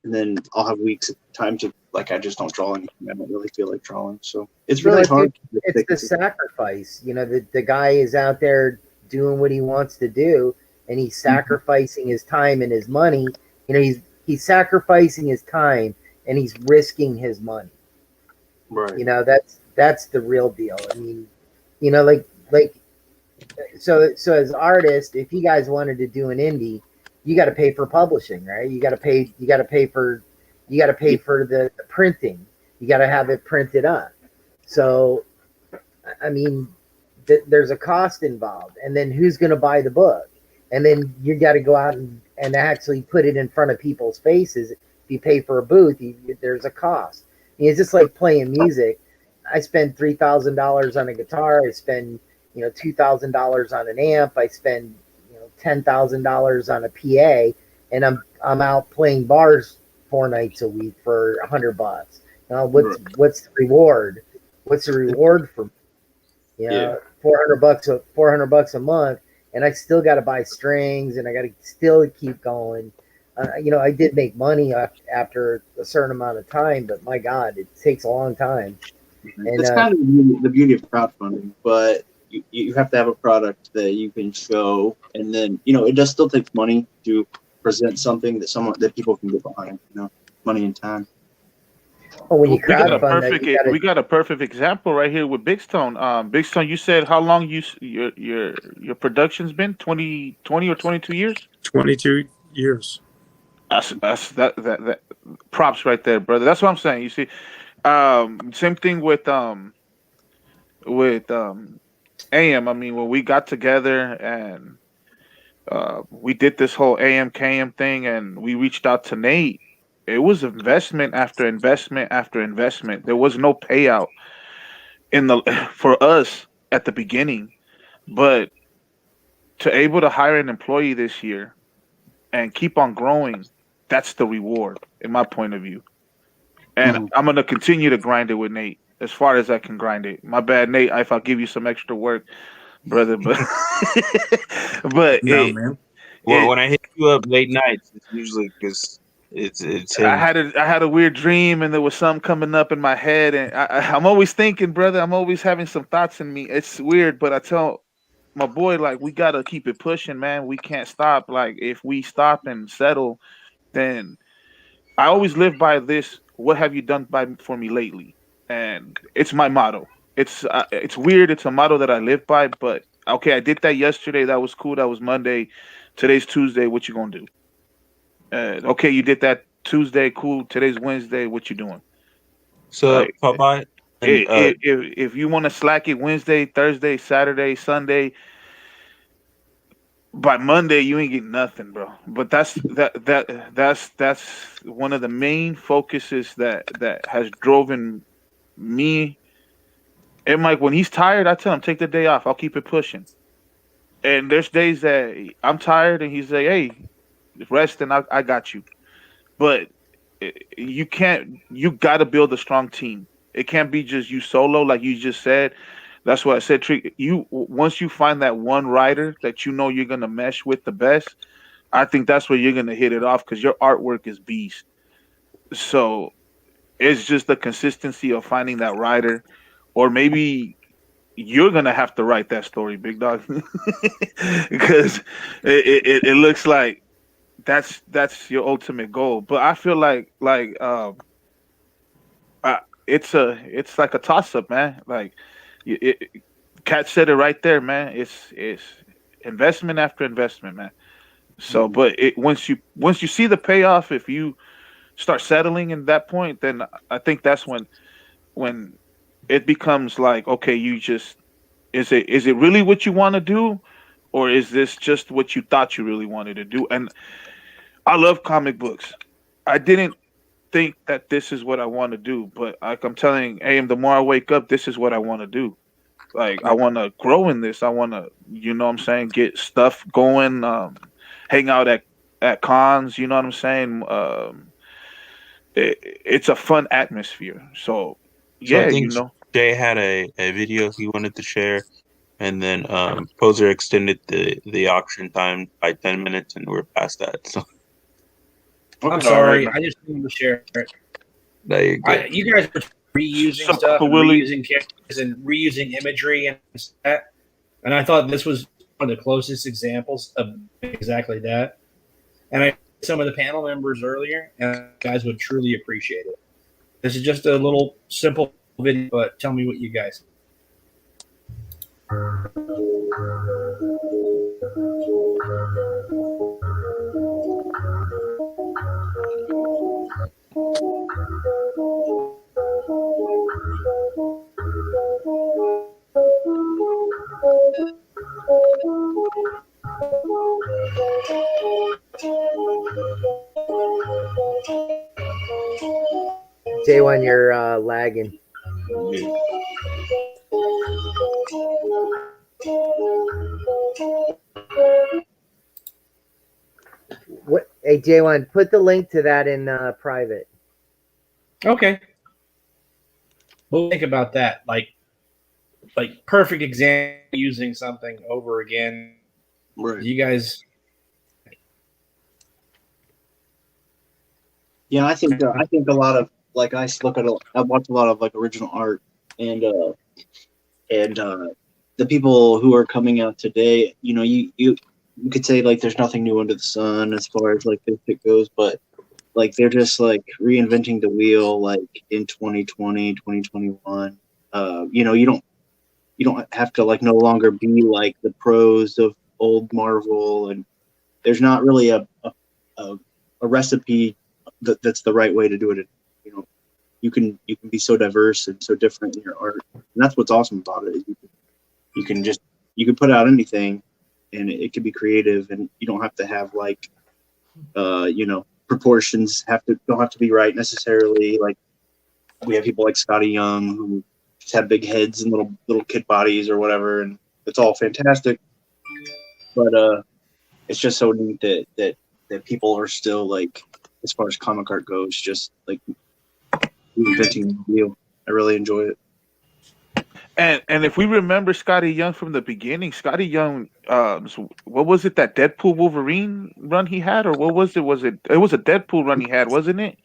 and then I'll have weeks of time to like I just don't draw anything. I don't really feel like drawing, so it's really hard. It's the sacrifice. The guy is out there doing what he wants to do, and he's sacrificing his time and his money. He's sacrificing his time and he's risking his money. Right. That's the real deal. I mean, so as artists, if you guys wanted to do an indie, you got to pay for publishing, right? You got to pay for the printing. You got to have it printed up. So, I mean, there's a cost involved, and then who's going to buy the book? And then you got to go out and actually put it in front of people's faces. If you pay for a booth, there's a cost. I mean, it's just like playing music. I spend $3,000 on a guitar. I spend $2,000 on an amp. I spend $10,000 on a PA, and I'm out playing bars 4 nights a week for $100. What's the reward? What's the reward for me? $400 a month, and I still got to buy strings, and I got to still keep going. I did make money after a certain amount of time, but my God, it takes a long time. And it's kind of the beauty of crowdfunding, but you have to have a product that you can show, and then it does still take money to present something that people can get behind. Money and time. Oh, when you we got a perfect example right here with Big Stone. Big Stone, you said how long your production's been? 20 or 22 years? 22 years. That's that props right there, brother. That's what I'm saying. You see, same thing with AM. I mean, when we got together and we did this whole Amkm thing, and we reached out to Nate. It was investment after investment after investment. There was no payout for us at the beginning, but to able to hire an employee this year and keep on growing, that's the reward in my point of view. And I'm gonna continue to grind it with Nate as far as I can grind it. My bad, Nate, if I'll give you some extra work, brother, but No, man. Well, when I hit you up late nights, it's usually because it's him. I had a weird dream, and there was something coming up in my head, and I'm always thinking, brother. I'm always having some thoughts in me. It's weird, but I tell my boy, like, we gotta keep it pushing, man. We can't stop. Like, if we stop and settle, then I always live by this. What have you done for me lately? And it's my motto. It's weird. It's a motto that I live by. But okay, I did that yesterday. That was cool. That was Monday. Today's Tuesday. What you gonna do? Okay, you did that Tuesday. Cool. Today's Wednesday. What you doing? So, Popeye, if you want to slack it Wednesday, Thursday, Saturday, Sunday, by Monday you ain't getting nothing, bro. But that's one of the main focuses that has driven me. And Mike, when he's tired, I tell him take the day off. I'll keep it pushing. And there's days that I'm tired, and he's like, "Hey, rest, and I got you." But you can't. You got to build a strong team. It can't be just you solo, like you just said. That's what I said. Trick. Once you find that one writer that you're gonna mesh with the best, I think that's where you're gonna hit it off because your artwork is beast. So it's just the consistency of finding that writer, or maybe you're gonna have to write that story, big dog, because it looks like that's your ultimate goal. But I feel like it's like a toss up, man. Like Kat said it right there, man. It's investment after investment, man. So, but once you see the payoff, if you start settling in that point, then I think that's when it becomes like, okay, Is it really what you want to do, or is this just what you thought you really wanted to do? And I love comic books. I didn't think that this is what I want to do, but like I'm telling AM, the more I wake up, this is what I want to do. Like I want to grow in this. I want to, you know what I'm saying, get stuff going, hang out at cons, you know what I'm saying? It's a fun atmosphere. So So I yeah, you think know. Jay had a video he wanted to share, and then Poser extended the auction time by 10 minutes, and we're past that. So I'm sorry. I just wanted to share it. there you go. You guys are reusing So, stuff, and Willie- reusing characters, and reusing imagery and that. And I thought this was one of the closest examples of exactly that. And I some of the panel members earlier, and you guys would truly appreciate it. This is just a little simple video, but tell me what you guys. J1, you're lagging. What? Hey, J1, put the link to that in private. Okay. We'll think about that. Like perfect example using something over again. Right. You guys. Yeah, I think a lot of like I watch a lot of like original art and the people who are coming out today, you know, you could say like there's nothing new under the sun as far as like this shit goes, but like they're just like reinventing the wheel like in 2020, 2021. You know, you don't have to like no longer be like the pros of old Marvel, and there's not really a recipe that's the right way to do it. You know, you can be so diverse and so different in your art, and that's what's awesome about it. Is you can put out anything, and it can be creative, and you don't have to have like you know, proportions don't have to be right necessarily. Like we have people like Scotty Young who just have big heads and little kid bodies or whatever, and it's all fantastic. But it's just so neat that people are still like, as far as comic art goes, just like reinventing the wheel. I really enjoy it. And if we remember Scotty Young from the beginning, Scotty Young, what was it, that Deadpool Wolverine run he had, or what was it? It was a Deadpool run he had, wasn't it?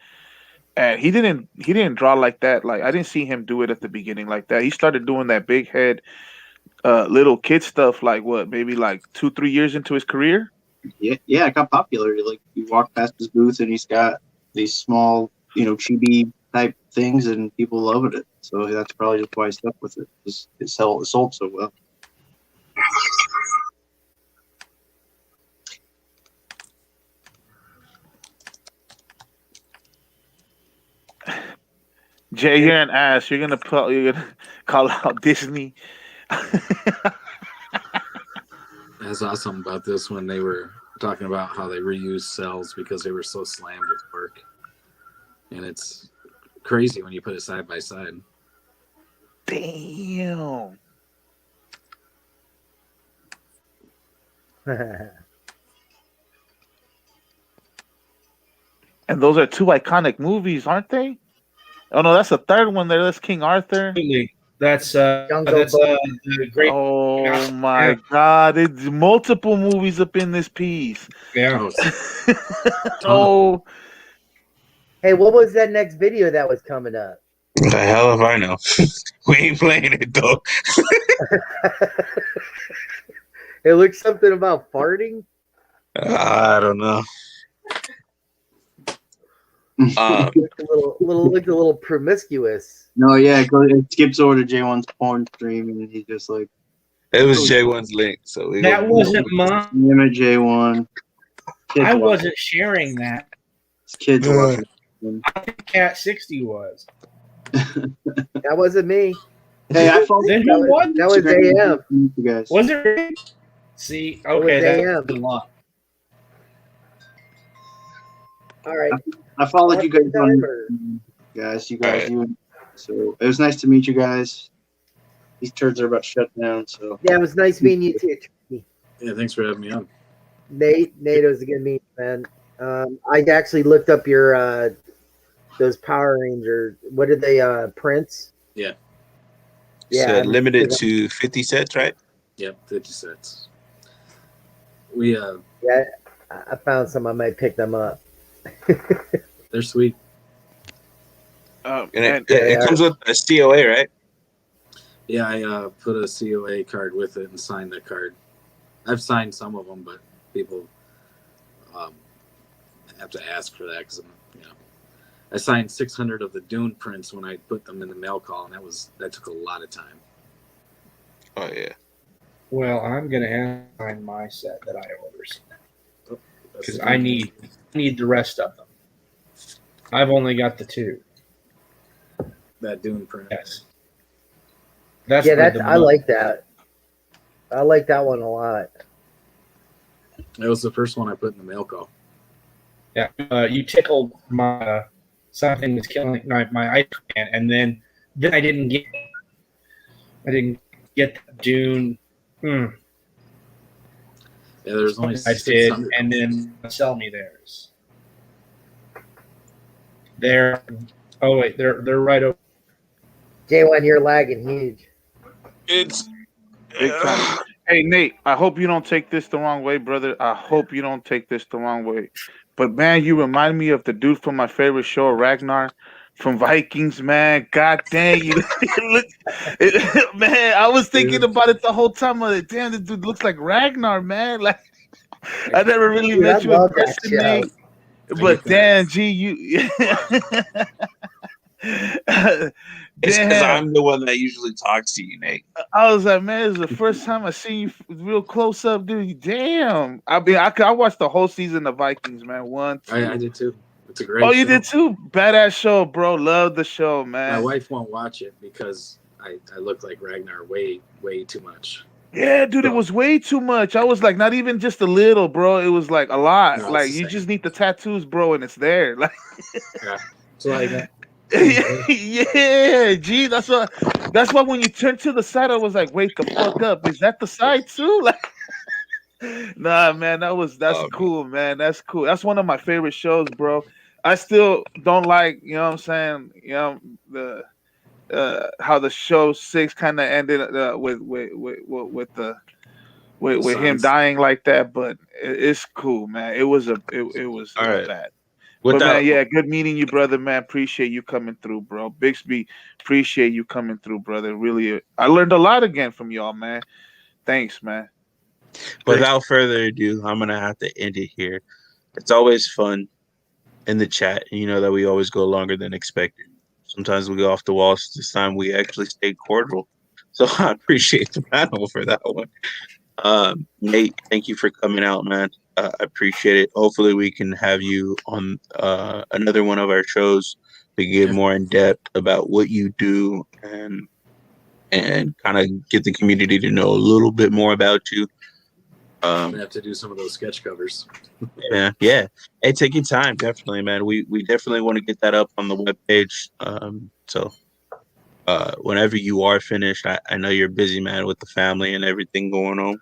And he didn't draw like that. Like I didn't see him do it at the beginning like that. He started doing that big head, little kid stuff like what, maybe like 2-3 years into his career. Yeah, it got popular. Like you walk past his booth and he's got these small, you know, chibi type things, and people loved it. So that's probably just why I stuck with it. It sold so well. Jay, you're an ass. You're gonna call out Disney. That's awesome about this when they were talking about how they reuse cells because they were so slammed with work. And it's crazy when you put it side by side. Damn. And those are two iconic movies, aren't they? Oh no, that's the third one there. That's King Arthur. Absolutely. That's Jungle the great. Oh my God! It's multiple movies up in this piece. Yeah. So, Hey, what was that next video that was coming up? The hell if I know. We ain't playing it though. It looked something about farting. I don't know. Looked a little promiscuous. No, yeah, it skips over to J1's porn stream, and he's just like, It was J1's link, so we That wasn't mine. damn it, J1. Kids I watch wasn't sharing that. it. Kids watching. I think Cat 60 was. That wasn't me. Hey, I followed Then who won? That was AM. you guys. Was it? See, was okay, that's AM. a lot. All right. I followed you guys on Timer. guys. You All guys, right. you. So it was nice to meet you guys. These turds are about to shut down. So Yeah, it was nice meeting you too, Tricky. Yeah, thanks for having me on. Nate, it was a good meeting, man. I actually looked up your those Power Ranger. What are they? Prints? Yeah. Yeah, So limited to 50 sets, right? Yep, 50 cents. We Yeah, I found some. I might pick them up. they're sweet. And And it comes with a COA, right? Yeah, I put a COA card with it and signed that card. I've signed some of them, but people have to ask for that because I signed 600 of the Dune prints when I put them in the mail call, and that took a lot of time. Oh yeah. Well, I'm gonna have to find my set that I ordered That's because the I thing. need the rest of them. I've only got the 2. That Dune print. Yes. That's Yeah, where the I like that. I like that one a lot. That was the first one I put in the mail call. Yeah, you tickled my something was killing my ice can, and then I didn't get the Dune. Yeah, there's only I did, 600. and then sell me theirs. They're right over. J1, you're lagging huge. It's Big time. Hey, Nate, I hope you don't take this the wrong way, brother. I hope you don't take this the wrong way. But, man, you remind me of the dude from my favorite show, Ragnar, from Vikings, man. God dang, you look, man, I was thinking about it the whole time. I'm like, damn, this dude looks like Ragnar, man. Like, I never really Dude, I met you in love that person, show. Nate. But, damn, G, you... It's because Damn. I'm the one that usually talks to you, Nate. I was like, man, this is the first time I seen you real close up, dude. Damn. I mean, I watched the whole season of Vikings, man. 1, 2. I did too. It's a great Oh, you show. did too? Badass show, bro. Love the show, man. My wife won't watch it because I look like Ragnar way too much. Yeah, dude, it was way too much. I was like, not even just a little, bro. It was like a lot. No, it's like, the you same. just need the tattoos, bro, and it's there. Like, Yeah. So I got yeah, gee, that's why when you turn to the side, I was like, wait the fuck up. Is that the side too? Like, nah, man, that's cool, man. That's cool. That's one of my favorite shows, bro. I still don't like, you know what I'm saying? You know, the how the show 6 kind of ended with him Sons. dying like that, but it's cool, man. It was All right. bad. Without, But man, yeah, good meeting you, brother. Man, appreciate you coming through, bro. Bixby, appreciate you coming through, brother. Really, I learned a lot again from y'all, man. Thanks, man. without further ado, I'm gonna have to end it here. It's always fun in the chat. You know that we always go longer than expected. Sometimes we go off the walls. This time we actually stayed cordial. So I appreciate the panel for that one. Nate, thank you for coming out, man. I appreciate it. Hopefully we can have you on another one of our shows to get more in depth about what you do and kind of get the community to know a little bit more about you. I have to do some of those sketch covers. Yeah. Hey, take your time, definitely, man. We definitely want to get that up on the webpage. So whenever you are finished, I know you're busy, man, with the family and everything going on,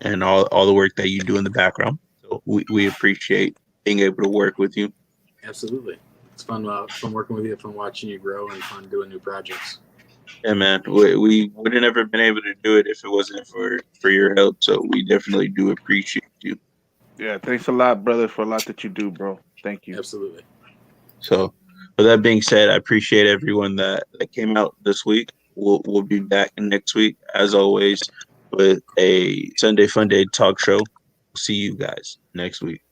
and all the work that you do in the background. So we appreciate being able to work with you. Absolutely, it's fun working with you, fun watching you grow, and fun doing new projects. Yeah, man. We would have never been able to do it if it wasn't for your help. So we definitely do appreciate you. Yeah, thanks a lot, brother, for a lot that you do, bro. Thank you. Absolutely. So with that being said, I appreciate everyone that came out this week. We'll be back next week, as always, with a Sunday Funday talk show. See you guys next week.